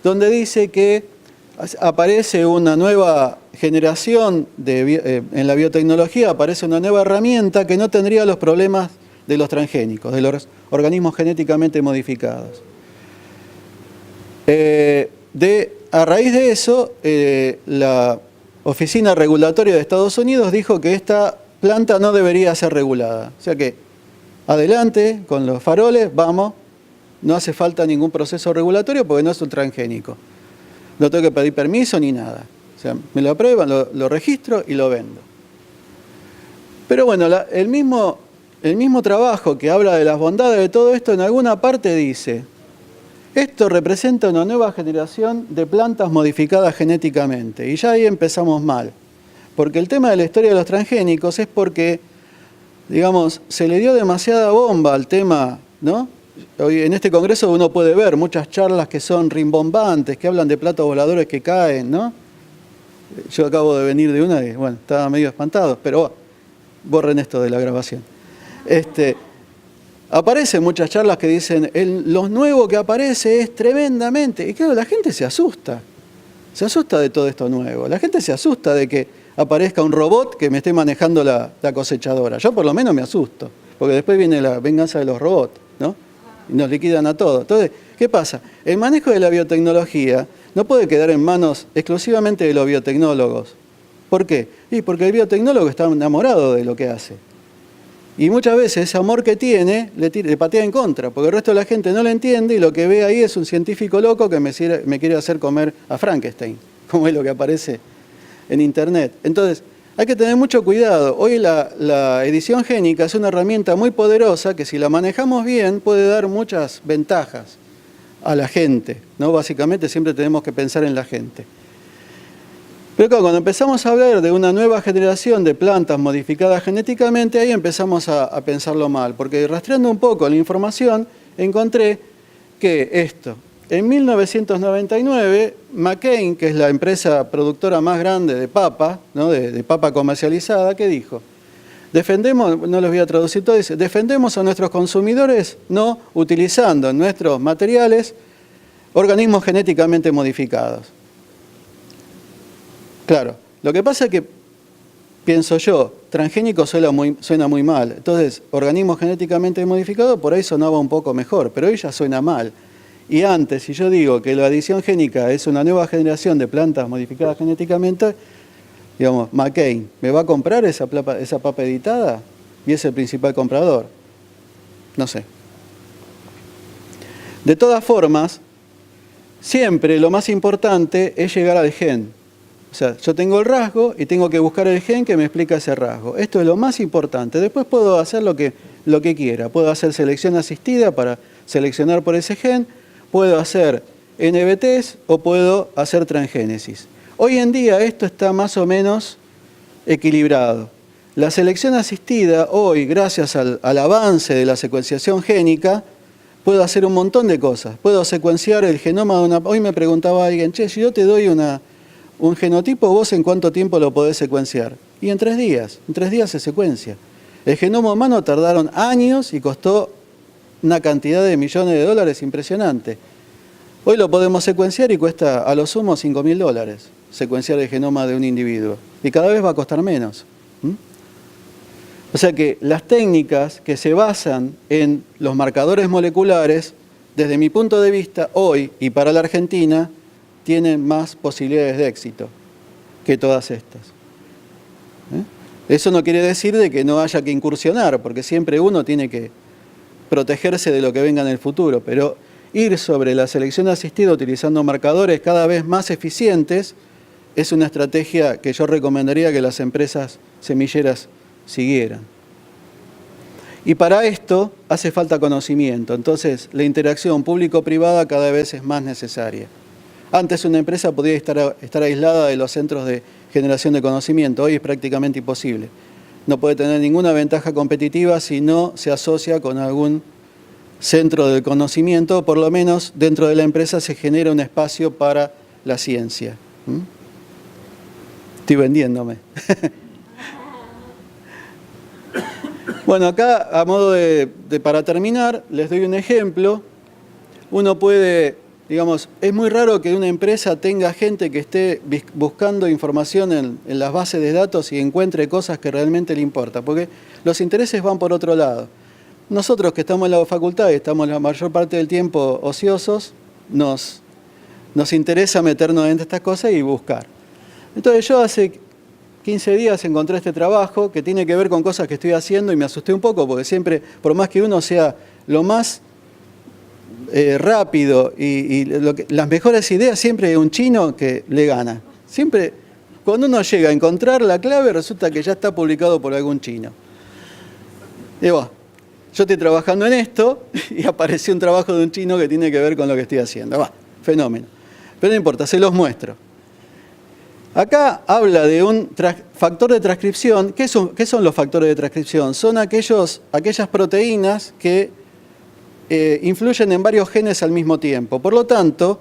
donde dice que aparece una nueva generación en la biotecnología, aparece una nueva herramienta que no tendría los problemas de los transgénicos, de los organismos genéticamente modificados. A raíz de eso, la Oficina Regulatoria de Estados Unidos dijo que esta planta no debería ser regulada. O sea que, adelante, con los faroles, vamos, no hace falta ningún proceso regulatorio porque no es un transgénico. No tengo que pedir permiso ni nada. O sea, me lo aprueban, lo registro y lo vendo. Pero bueno, el mismo trabajo que habla de las bondades de todo esto, en alguna parte dice, esto representa una nueva generación de plantas modificadas genéticamente. Y ya ahí empezamos mal. Porque el tema de la historia de los transgénicos es porque, digamos, se le dio demasiada bomba al tema, ¿no? Hoy en este congreso uno puede ver muchas charlas que son rimbombantes, que hablan de platos voladores que caen, ¿no? Yo acabo de venir de una y, bueno, estaba medio espantado, pero borren esto de la grabación. Aparecen muchas charlas que dicen, lo nuevo que aparece es tremendamente... Y claro, la gente se asusta de todo esto nuevo. La gente se asusta de que aparezca un robot que me esté manejando la cosechadora. Yo por lo menos me asusto, porque después viene la venganza de los robots, ¿no? Y nos liquidan a todos. Entonces, ¿qué pasa? El manejo de la biotecnología no puede quedar en manos exclusivamente de los biotecnólogos. ¿Por qué? Y porque el biotecnólogo está enamorado de lo que hace. Y muchas veces ese amor que tiene le patea en contra, porque el resto de la gente no lo entiende y lo que ve ahí es un científico loco que me quiere hacer comer a Frankenstein, como es lo que aparece en Internet. Entonces, hay que tener mucho cuidado. Hoy la edición génica es una herramienta muy poderosa que si la manejamos bien puede dar muchas ventajas a la gente, ¿no? Básicamente siempre tenemos que pensar en la gente. Pero claro, cuando empezamos a hablar de una nueva generación de plantas modificadas genéticamente, ahí empezamos a pensarlo mal, porque rastreando un poco la información encontré que esto, en 1999, McCain, que es la empresa productora más grande de papa, ¿no? de papa comercializada, ¿qué dijo? Defendemos, no los voy a traducir todo, dice, defendemos a nuestros consumidores no utilizando en nuestros materiales organismos genéticamente modificados. Claro, lo que pasa es que, pienso yo, transgénico suena muy mal. Entonces, organismos genéticamente modificados por ahí sonaba un poco mejor, pero hoy ya suena mal. Y antes, si yo digo que la adición génica es una nueva generación de plantas modificadas genéticamente, digamos, McCain, ¿me va a comprar esa papa editada? Y es el principal comprador. No sé. De todas formas, siempre lo más importante es llegar al gen. O sea, yo tengo el rasgo y tengo que buscar el gen que me explica ese rasgo. Esto es lo más importante. Después puedo hacer lo que quiera. Puedo hacer selección asistida para seleccionar por ese gen. Puedo hacer NBTs o puedo hacer transgénesis. Hoy en día esto está más o menos equilibrado. La selección asistida hoy, gracias al avance de la secuenciación génica, puedo hacer un montón de cosas. Puedo secuenciar el genoma de una... Hoy me preguntaba alguien, che, si yo te doy un genotipo, ¿vos en cuánto tiempo lo podés secuenciar? Y en 3 días. En 3 días se secuencia. El genoma humano tardaron años y costó una cantidad de millones de dólares impresionante. Hoy lo podemos secuenciar y cuesta a lo sumo $5.000 secuenciar el genoma de un individuo. Y cada vez va a costar menos. O sea que las técnicas que se basan en los marcadores moleculares, desde mi punto de vista, hoy y para la Argentina, tienen más posibilidades de éxito que todas estas. Eso no quiere decir de que no haya que incursionar, porque siempre uno tiene que protegerse de lo que venga en el futuro, pero ir sobre la selección asistida utilizando marcadores cada vez más eficientes es una estrategia que yo recomendaría que las empresas semilleras siguieran. Y para esto hace falta conocimiento, entonces la interacción público-privada cada vez es más necesaria. Antes una empresa podía estar aislada de los centros de generación de conocimiento, hoy es prácticamente imposible. No puede tener ninguna ventaja competitiva si no se asocia con algún centro del conocimiento, por lo menos dentro de la empresa se genera un espacio para la ciencia. Estoy vendiéndome. Bueno, acá a modo para terminar, les doy un ejemplo. Uno puede, digamos, es muy raro que una empresa tenga gente que esté buscando información en las bases de datos y encuentre cosas que realmente le importan, porque los intereses van por otro lado. Nosotros que estamos en la facultad y estamos la mayor parte del tiempo ociosos, nos interesa meternos en estas cosas y buscar. Entonces yo hace 15 días encontré este trabajo que tiene que ver con cosas que estoy haciendo y me asusté un poco porque siempre, por más que uno sea lo más rápido y las mejores ideas, siempre hay un chino que le gana. Siempre, cuando uno llega a encontrar la clave, resulta que ya está publicado por algún chino. Y bueno, yo estoy trabajando en esto y apareció un trabajo de un chino que tiene que ver con lo que estoy haciendo. Va, fenómeno. Pero no importa, se los muestro. Acá habla de un factor de transcripción. ¿Qué son los factores de transcripción? Son aquellas proteínas que influyen en varios genes al mismo tiempo. Por lo tanto,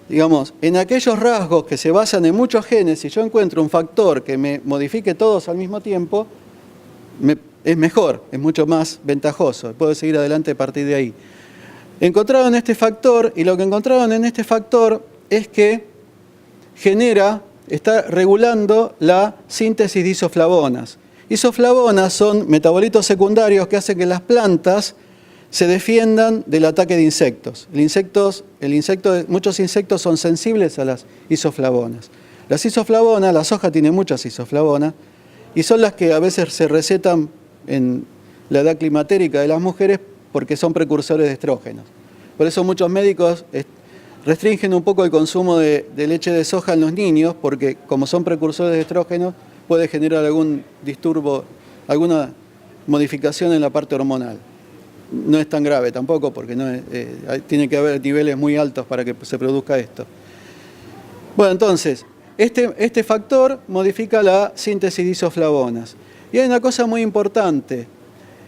digamos, en aquellos rasgos que se basan en muchos genes, si yo encuentro un factor que me modifique todos al mismo tiempo, es mejor, es mucho más ventajoso. Puedo seguir adelante a partir de ahí. Encontraron este factor y lo que encontraron en este factor es que está regulando la síntesis de isoflavonas. Isoflavonas son metabolitos secundarios que hacen que las plantas se defiendan del ataque de insectos. Muchos insectos son sensibles a las isoflavonas. Las isoflavonas, la soja tiene muchas isoflavonas, y son las que a veces se recetan en la edad climatérica de las mujeres porque son precursores de estrógenos. Por eso muchos médicos restringen un poco el consumo de leche de soja en los niños, porque como son precursores de estrógenos, puede generar algún disturbo, alguna modificación en la parte hormonal. No es tan grave tampoco, porque no tiene que haber niveles muy altos para que se produzca esto. Bueno, entonces, este factor modifica la síntesis de isoflavonas. Y hay una cosa muy importante.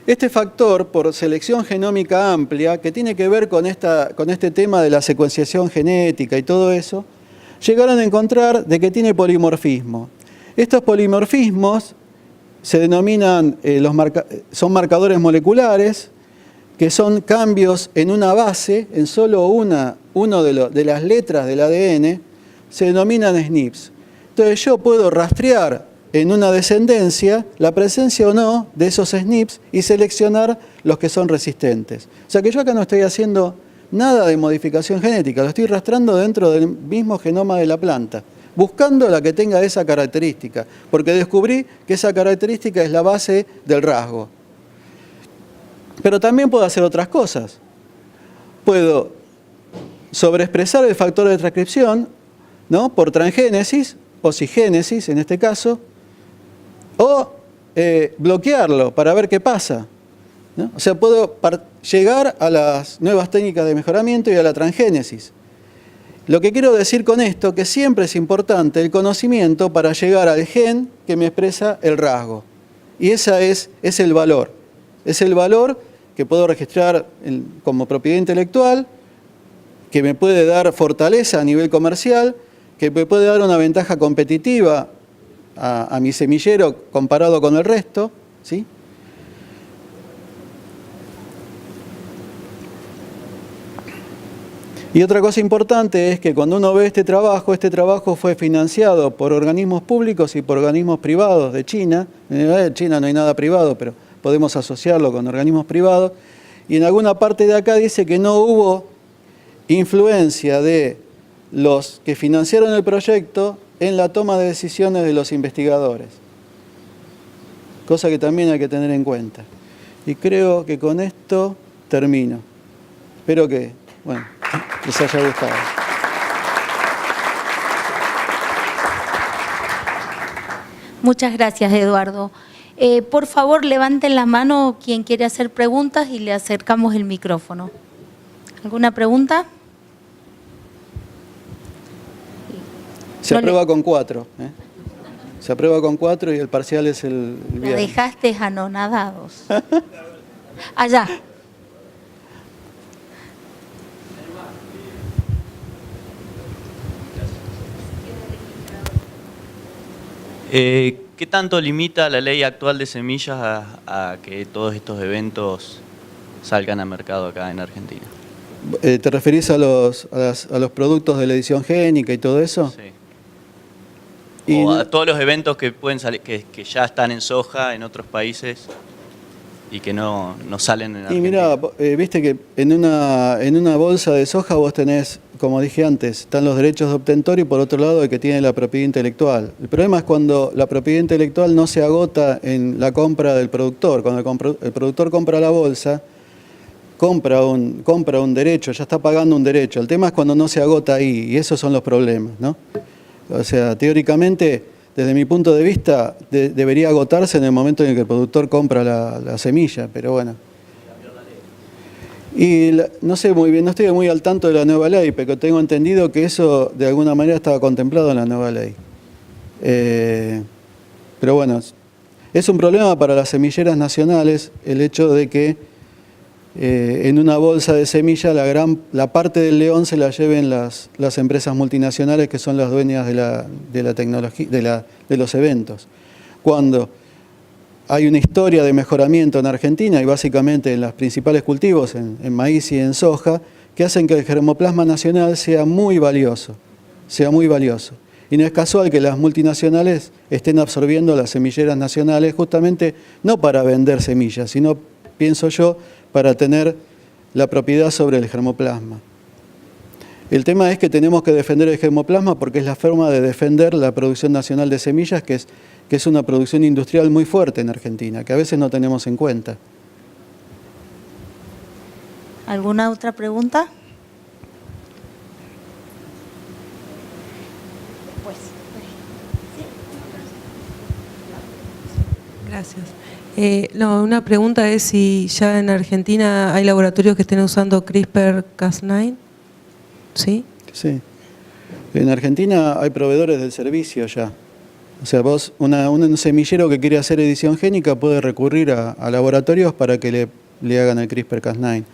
Este factor, por selección genómica amplia, que tiene que ver con este tema de la secuenciación genética y todo eso, llegaron a encontrar de que tiene polimorfismo. Estos polimorfismos se denominan, son marcadores moleculares, que son cambios en una base, en solo uno de las letras del ADN, se denominan SNPs. Entonces yo puedo rastrear en una descendencia la presencia o no de esos SNPs y seleccionar los que son resistentes. O sea que yo acá no estoy haciendo nada de modificación genética, lo estoy rastreando dentro del mismo genoma de la planta, buscando la que tenga esa característica, porque descubrí que esa característica es la base del rasgo. Pero también puedo hacer otras cosas. Puedo sobreexpresar el factor de transcripción, ¿no?, por transgénesis o cisgénesis en este caso, o bloquearlo para ver qué pasa, ¿no? O sea, puedo llegar a las nuevas técnicas de mejoramiento y a la transgénesis. Lo que quiero decir con esto, que siempre es importante el conocimiento para llegar al gen que me expresa el rasgo. Y ese es el valor. Es el valor que puedo registrar como propiedad intelectual, que me puede dar fortaleza a nivel comercial, que me puede dar una ventaja competitiva a mi semillero comparado con el resto, ¿sí? Y otra cosa importante es que cuando uno ve este trabajo fue financiado por organismos públicos y por organismos privados de China. En China no hay nada privado, pero podemos asociarlo con organismos privados. Y en alguna parte de acá dice que no hubo influencia de los que financiaron el proyecto en la toma de decisiones de los investigadores. Cosa que también hay que tener en cuenta. Y creo que con esto termino. Espero que, bueno, les haya gustado. Muchas gracias, Eduardo. Por favor, levanten la mano quien quiere hacer preguntas y le acercamos el micrófono. ¿Alguna pregunta? Se aprueba con 4. Se aprueba con 4 y el parcial es el viernes. La dejaste anonadados. Allá. ¿Qué tanto limita la ley actual de semillas a que todos estos eventos salgan al mercado acá en Argentina? ¿Te referís a los productos de la edición génica y todo eso? Sí. Y o a todos los eventos que pueden salir, que ya están en soja en otros países y que no salen en Argentina. Y mirá, viste que en una bolsa de soja vos tenés, como dije antes, están los derechos de obtentor y por otro lado el que tiene la propiedad intelectual. El problema es cuando la propiedad intelectual no se agota en la compra del productor. Cuando el productor compra la bolsa, compra un derecho, ya está pagando un derecho. El tema es cuando no se agota ahí y esos son los problemas, ¿no? O sea, teóricamente, desde mi punto de vista, debería agotarse en el momento en el que el productor compra la semilla, pero bueno. Y no sé muy bien, no estoy muy al tanto de la nueva ley, pero tengo entendido que eso de alguna manera estaba contemplado en la nueva ley. Pero bueno, es un problema para las semilleras nacionales el hecho de que en una bolsa de semilla la parte del león se la lleven las empresas multinacionales que son las dueñas de la tecnología, de los eventos. Cuando hay una historia de mejoramiento en Argentina y básicamente en los principales cultivos, en maíz y en soja, que hacen que el germoplasma nacional sea muy valioso. Y no es casual que las multinacionales estén absorbiendo las semilleras nacionales justamente no para vender semillas, sino, pienso yo, para tener la propiedad sobre el germoplasma. El tema es que tenemos que defender el germoplasma porque es la forma de defender la producción nacional de semillas, que es una producción industrial muy fuerte en Argentina, que a veces no tenemos en cuenta. ¿Alguna otra pregunta? Gracias. No, una pregunta es si ya en Argentina hay laboratorios que estén usando CRISPR-Cas9. ¿Sí? Sí. En Argentina hay proveedores del servicio ya. O sea, vos, un semillero que quiere hacer edición génica puede recurrir a laboratorios para que le hagan el CRISPR-Cas9.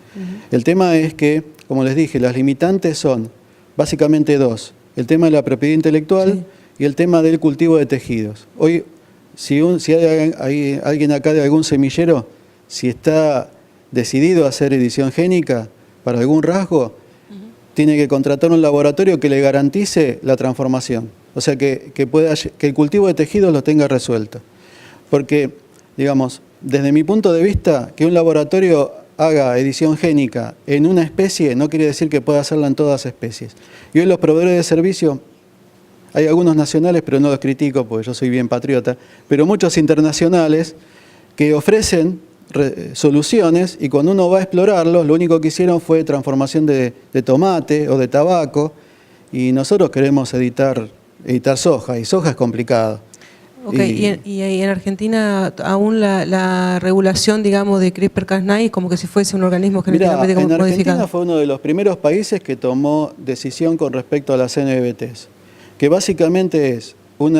El tema es que, como les dije, las limitantes son básicamente dos. El tema de la propiedad intelectual y el tema del cultivo de tejidos. Hoy, si hay alguien acá de algún semillero, si está decidido a hacer edición génica para algún rasgo, tiene que contratar un laboratorio que le garantice la transformación. O sea, que el cultivo de tejidos lo tenga resuelto. Porque, digamos, desde mi punto de vista, que un laboratorio haga edición génica en una especie no quiere decir que pueda hacerla en todas las especies. Y hoy los proveedores de servicio, hay algunos nacionales, pero no los critico porque yo soy bien patriota, pero muchos internacionales que ofrecen soluciones y cuando uno va a explorarlos, lo único que hicieron fue transformación de tomate o de tabaco y nosotros queremos editar soja y soja es complicado. Ok, y en Argentina aún la regulación, digamos, de CRISPR-Cas9 es como que si fuese un organismo genéticamente modificado. En Argentina fue uno de los primeros países que tomó decisión con respecto a las NBTs, que básicamente es por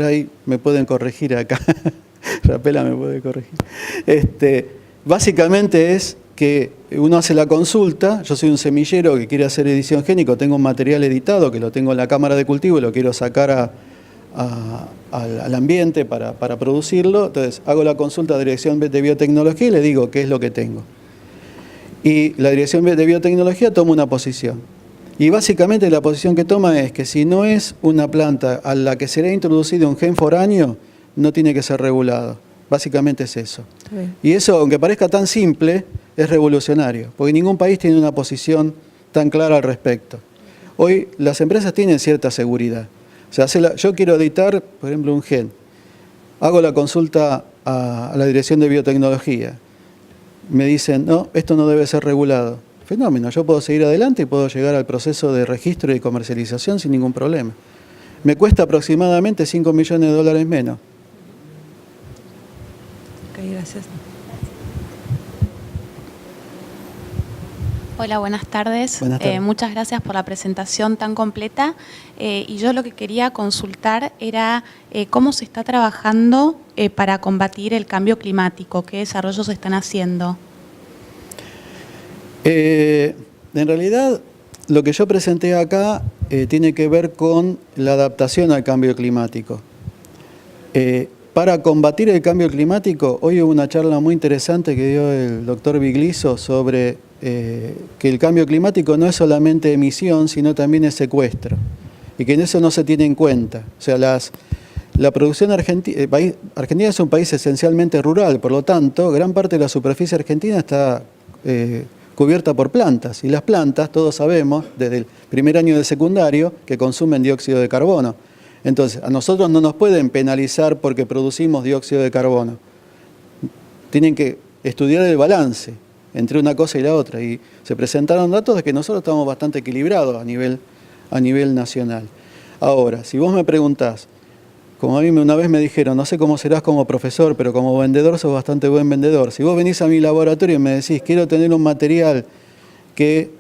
ahí me pueden corregir acá, Rapela me puede corregir. Básicamente es que uno hace la consulta, yo soy un semillero que quiere hacer edición génica, tengo un material editado que lo tengo en la cámara de cultivo y lo quiero sacar al ambiente para producirlo, entonces hago la consulta a la Dirección de Biotecnología y le digo qué es lo que tengo. Y la Dirección de Biotecnología toma una posición. Y básicamente la posición que toma es que si no es una planta a la que será introducido un gen foráneo, no tiene que ser regulado. Básicamente es eso. Y eso, aunque parezca tan simple, es revolucionario, porque ningún país tiene una posición tan clara al respecto. Hoy las empresas tienen cierta seguridad. O sea, yo quiero editar, por ejemplo, un gen. Hago la consulta a la Dirección de Biotecnología. Me dicen, no, esto no debe ser regulado. Fenómeno, yo puedo seguir adelante y puedo llegar al proceso de registro y comercialización sin ningún problema. Me cuesta aproximadamente $5 millones menos. Ok, gracias. Hola, buenas tardes. Buenas tardes. Muchas gracias por la presentación tan completa. Y yo lo que quería consultar era cómo se está trabajando para combatir el cambio climático, qué desarrollos se están haciendo. En realidad, lo que yo presenté acá tiene que ver con la adaptación al cambio climático. Para combatir el cambio climático, hoy hubo una charla muy interesante que dio el doctor Bigliso sobre que el cambio climático no es solamente emisión, sino también es secuestro, y que en eso no se tiene en cuenta. O sea, la producción argentina es un país esencialmente rural, por lo tanto, gran parte de la superficie argentina está cubierta por plantas, y las plantas, todos sabemos, desde el primer año del secundario, que consumen dióxido de carbono. Entonces, a nosotros no nos pueden penalizar porque producimos dióxido de carbono. Tienen que estudiar el balance entre una cosa y la otra, y se presentaron datos de que nosotros estamos bastante equilibrados a nivel nacional. Ahora, si vos me preguntás, como a mí una vez me dijeron, no sé cómo serás como profesor, pero como vendedor sos bastante buen vendedor. Si vos venís a mi laboratorio y me decís, quiero tener un material que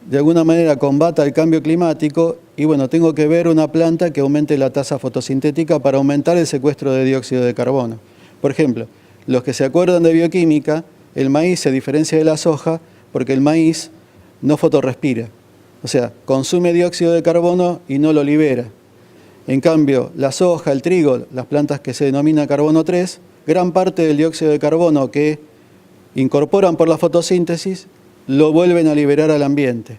de alguna manera combata el cambio climático, y bueno, tengo que ver una planta que aumente la tasa fotosintética para aumentar el secuestro de dióxido de carbono. Por ejemplo, los que se acuerdan de bioquímica, el maíz se diferencia de la soja porque el maíz no fotorrespira. O sea, consume dióxido de carbono y no lo libera. En cambio, la soja, el trigo, las plantas que se denomina carbono 3, gran parte del dióxido de carbono que incorporan por la fotosíntesis lo vuelven a liberar al ambiente.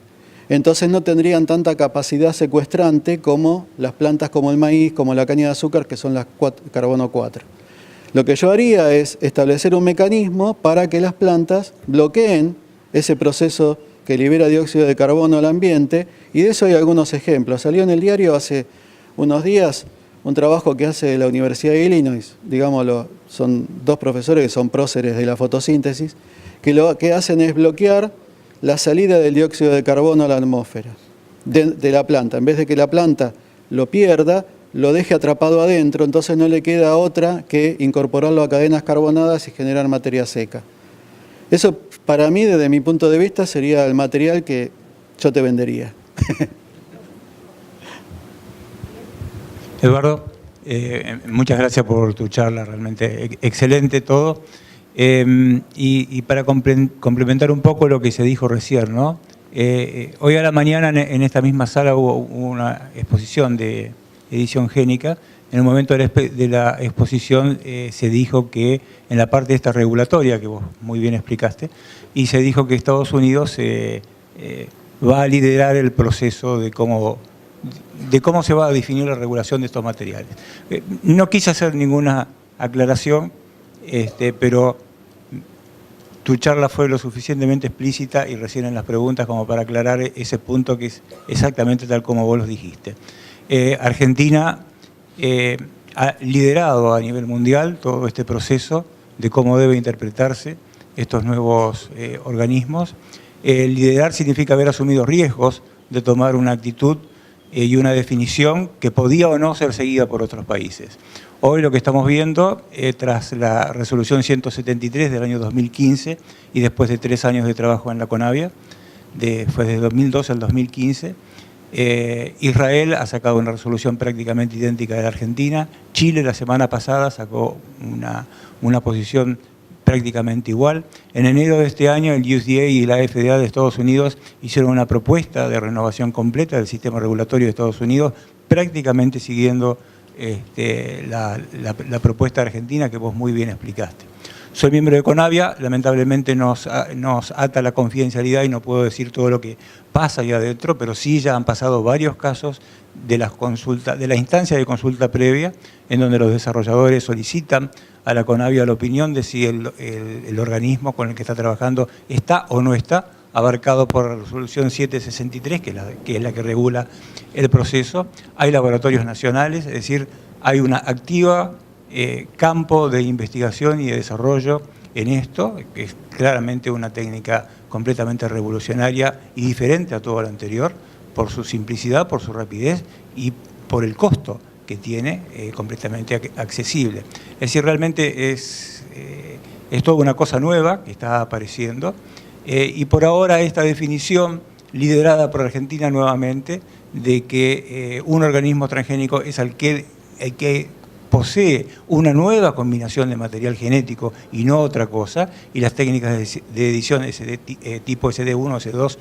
Entonces no tendrían tanta capacidad secuestrante como las plantas como el maíz, como la caña de azúcar, que son las carbono 4. Lo que yo haría es establecer un mecanismo para que las plantas bloqueen ese proceso que libera dióxido de carbono al ambiente, y de eso hay algunos ejemplos. Salió en el diario hace unos días un trabajo que hace la Universidad de Illinois, digámoslo, son dos profesores que son próceres de la fotosíntesis, que lo que hacen es bloquear la salida del dióxido de carbono a la atmósfera de la planta. En vez de que la planta lo pierda, lo deje atrapado adentro, entonces no le queda otra que incorporarlo a cadenas carbonadas y generar materia seca. Eso, para mí, desde mi punto de vista, sería el material que yo te vendería. Eduardo, muchas gracias por tu charla, realmente excelente todo. Y para complementar un poco lo que se dijo recién, ¿no? Hoy a la mañana en esta misma sala hubo una exposición de edición génica. En el momento de la exposición se dijo que en la parte esta regulatoria, que vos muy bien explicaste, y se dijo que Estados Unidos va a liderar el proceso de cómo se va a definir la regulación de estos materiales. No quise hacer ninguna aclaración, pero tu charla fue lo suficientemente explícita y recién en las preguntas como para aclarar ese punto que es exactamente tal como vos lo dijiste. Argentina ha liderado a nivel mundial todo este proceso de cómo debe interpretarse estos nuevos organismos. Liderar significa haber asumido riesgos de tomar una actitud y una definición que podía o no ser seguida por otros países. Hoy lo que estamos viendo, tras la resolución 173 del año 2015 y después de 3 años de trabajo en la CONAVIA, fue de 2012 al 2015, Israel ha sacado una resolución prácticamente idéntica de la Argentina. Chile la semana pasada sacó una posición prácticamente igual. En enero de este año el USDA y la FDA de Estados Unidos hicieron una propuesta de renovación completa del sistema regulatorio de Estados Unidos, prácticamente siguiendo la propuesta argentina que vos muy bien explicaste. Soy miembro de CONAVIA, lamentablemente nos ata la confidencialidad y no puedo decir todo lo que pasa ahí adentro, pero sí ya han pasado varios casos de la instancia de consulta previa, en donde los desarrolladores solicitan a la CONAVIA la opinión de si el organismo con el que está trabajando está o no está abarcado por la resolución 763, que es la que regula el proceso. Hay laboratorios nacionales, es decir, hay una activa campo de investigación y de desarrollo en esto, que es claramente una técnica completamente revolucionaria y diferente a todo lo anterior, por su simplicidad, por su rapidez y por el costo que tiene, completamente accesible. Es decir, realmente es toda una cosa nueva que está apareciendo, y por ahora esta definición, liderada por Argentina nuevamente, de que un organismo transgénico es el que posee una nueva combinación de material genético y no otra cosa, y las técnicas de edición tipo SD1 o SD2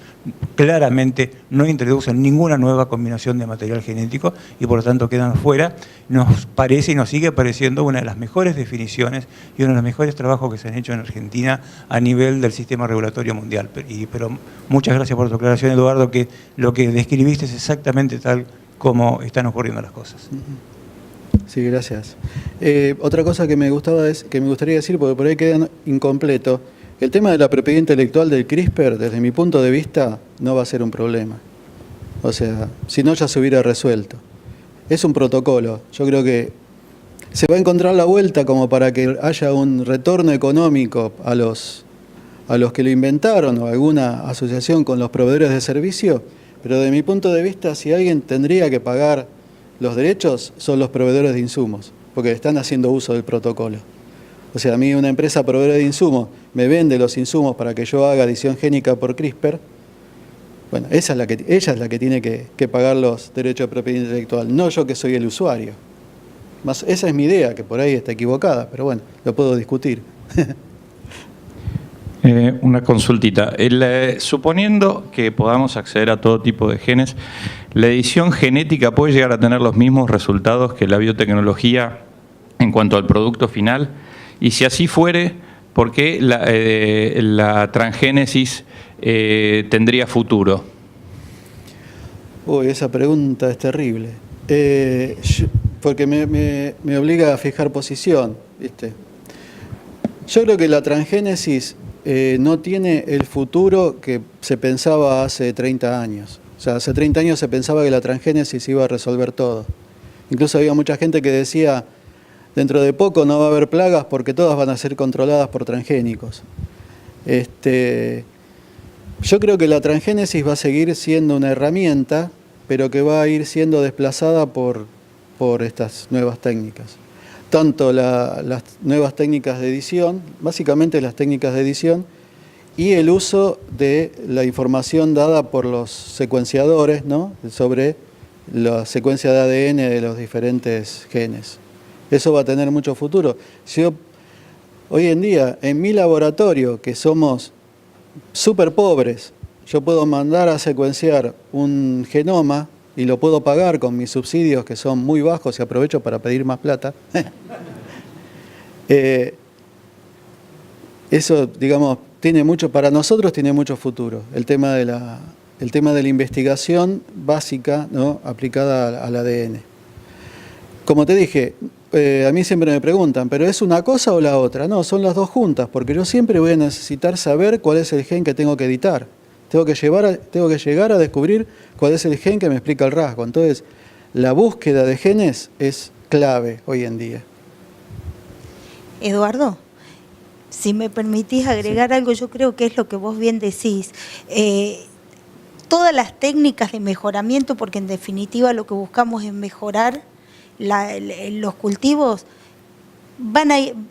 claramente no introducen ninguna nueva combinación de material genético y por lo tanto quedan fuera. Nos parece y nos sigue pareciendo una de las mejores definiciones y uno de los mejores trabajos que se han hecho en Argentina a nivel del sistema regulatorio mundial. Pero muchas gracias por tu aclaración, Eduardo, que lo que describiste es exactamente tal como están ocurriendo las cosas. Sí, gracias. Otra cosa que me gustaría decir, porque por ahí queda incompleto, el tema de la propiedad intelectual del CRISPR, desde mi punto de vista, no va a ser un problema. O sea, si no ya se hubiera resuelto. Es un protocolo. Yo creo que se va a encontrar la vuelta como para que haya un retorno económico a los que lo inventaron o alguna asociación con los proveedores de servicio, pero de mi punto de vista, si alguien tendría que pagar los derechos, son los proveedores de insumos, porque están haciendo uso del protocolo. O sea, a mí una empresa proveedora de insumos me vende los insumos para que yo haga edición génica por CRISPR. Bueno, ella es la que tiene que pagar los derechos de propiedad intelectual, no yo que soy el usuario. Esa es mi idea, que por ahí está equivocada, pero bueno, lo puedo discutir. Una consultita. Suponiendo que podamos acceder a todo tipo de genes, ¿la edición genética puede llegar a tener los mismos resultados que la biotecnología en cuanto al producto final? Y si así fuere, ¿por qué la transgénesis tendría futuro? Uy, esa pregunta es terrible. Porque me obliga a fijar posición, ¿viste? Yo creo que la transgénesis no tiene el futuro que se pensaba hace 30 años. O sea, hace 30 años se pensaba que la transgénesis iba a resolver todo. Incluso había mucha gente que decía, dentro de poco no va a haber plagas porque todas van a ser controladas por transgénicos. Yo creo que la transgénesis va a seguir siendo una herramienta, pero que va a ir siendo desplazada por por estas nuevas técnicas. Tanto las nuevas técnicas de edición, básicamente las técnicas de edición, y el uso de la información dada por los secuenciadores, ¿no?, sobre la secuencia de ADN de los diferentes genes. Eso va a tener mucho futuro. Hoy en día, en mi laboratorio, que somos súper pobres, yo puedo mandar a secuenciar un genoma y lo puedo pagar con mis subsidios, que son muy bajos, y aprovecho para pedir más plata. Eso, digamos, para nosotros tiene mucho futuro. El tema de la investigación básica, ¿no?, aplicada al ADN. Como te dije, a mí siempre me preguntan, ¿pero es una cosa o la otra? No, son las dos juntas, porque yo siempre voy a necesitar saber cuál es el gen que tengo que editar. Tengo que llegar a descubrir cuál es el gen que me explica el rasgo. Entonces, la búsqueda de genes es clave hoy en día. Eduardo, si me permitís agregar algo, yo creo que es lo que vos bien decís. Todas las técnicas de mejoramiento, porque en definitiva lo que buscamos es mejorar los cultivos,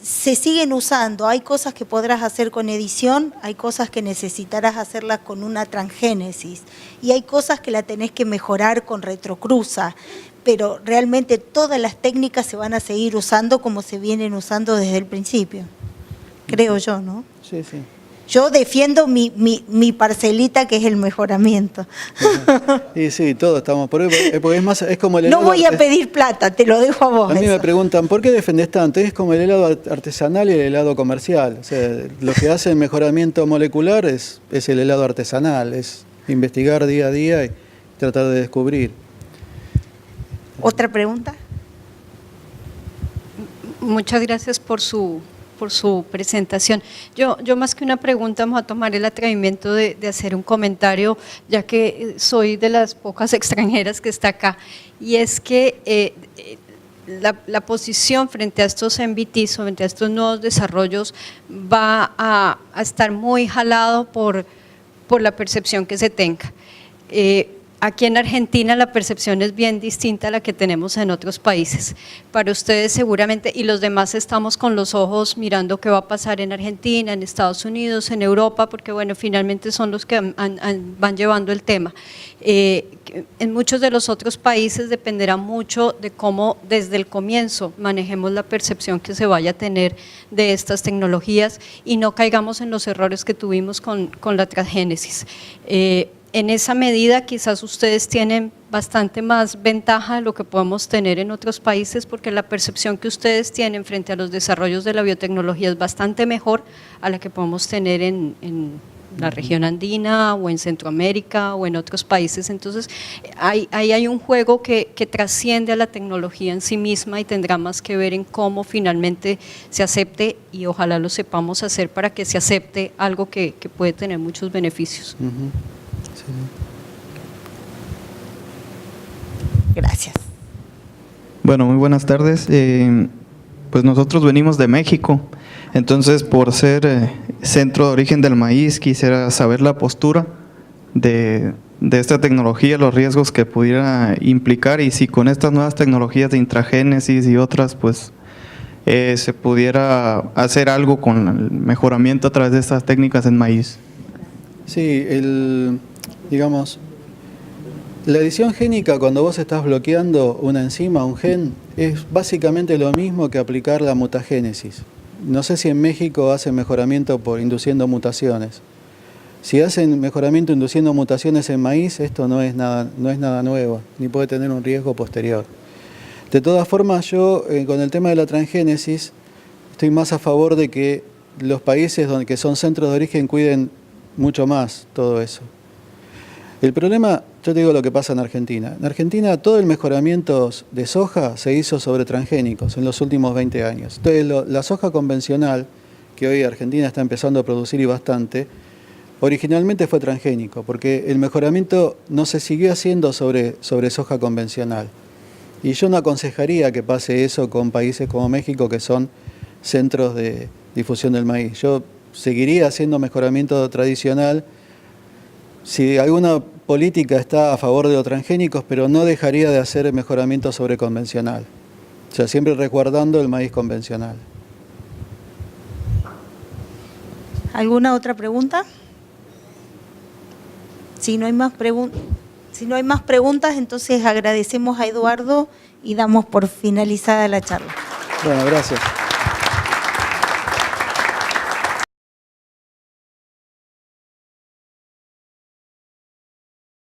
se siguen usando. Hay cosas que podrás hacer con edición, hay cosas que necesitarás hacerlas con una transgénesis y hay cosas que la tenés que mejorar con retrocruza, pero realmente todas las técnicas se van a seguir usando como se vienen usando desde el principio, creo yo, ¿no? Sí, sí. Yo defiendo mi parcelita, que es el mejoramiento. Y sí, todos estamos por ahí, porque es como el helado. No voy a pedir plata, te lo dejo a vos. A mí eso. me preguntan, ¿por qué defendés tanto? Es como el helado artesanal y el helado comercial. O sea, lo que hace el mejoramiento molecular es el helado artesanal, es investigar día a día y tratar de descubrir. ¿Otra pregunta? Muchas gracias por su presentación. Yo más que una pregunta, vamos a tomar el atrevimiento de hacer un comentario, ya que soy de las pocas extranjeras que está acá, y es que la posición frente a estos MVTs, frente a estos nuevos desarrollos, va a estar muy jalado por la percepción que se tenga. Aquí en Argentina la percepción es bien distinta a la que tenemos en otros países. Para ustedes seguramente, y los demás estamos con los ojos mirando qué va a pasar en Argentina, en Estados Unidos, en Europa, porque bueno, finalmente son los que van llevando el tema. En muchos de los otros países dependerá mucho de cómo desde el comienzo manejemos la percepción que se vaya a tener de estas tecnologías y no caigamos en los errores que tuvimos con la transgénesis. En esa medida quizás ustedes tienen bastante más ventaja de lo que podemos tener en otros países, porque la percepción que ustedes tienen frente a los desarrollos de la biotecnología es bastante mejor a la que podemos tener en la región andina o en Centroamérica o en otros países. Entonces ahí hay un juego que trasciende a la tecnología en sí misma y tendrá más que ver en cómo finalmente se acepte, y ojalá lo sepamos hacer para que se acepte algo que puede tener muchos beneficios. Gracias. Bueno, muy buenas tardes. Pues nosotros venimos de México, entonces por ser centro de origen del maíz, quisiera saber la postura de esta tecnología, los riesgos que pudiera implicar, y si con estas nuevas tecnologías de intragénesis y otras, pues se pudiera hacer algo con el mejoramiento a través de estas técnicas en maíz. Sí, digamos, la edición génica, cuando vos estás bloqueando una enzima, un gen, es básicamente lo mismo que aplicar la mutagénesis. No sé si en México hacen mejoramiento por induciendo mutaciones. Si hacen mejoramiento induciendo mutaciones en maíz, esto no es nada nuevo, ni puede tener un riesgo posterior. De todas formas, yo con el tema de la transgénesis estoy más a favor de que los países que son centros de origen cuiden mucho más todo eso. El problema, yo te digo lo que pasa en Argentina. En Argentina todo el mejoramiento de soja se hizo sobre transgénicos en los últimos 20 años. Entonces la soja convencional, que hoy Argentina está empezando a producir y bastante, originalmente fue transgénico, porque el mejoramiento no se siguió haciendo sobre soja convencional. Y yo no aconsejaría que pase eso con países como México, que son centros de difusión del maíz. Yo seguiría haciendo mejoramiento tradicional. Si alguna política está a favor de los transgénicos, pero no dejaría de hacer el mejoramiento sobre convencional. O sea, siempre resguardando el maíz convencional. ¿Alguna otra pregunta? Si no hay más preguntas, entonces agradecemos a Eduardo y damos por finalizada la charla. Bueno, gracias.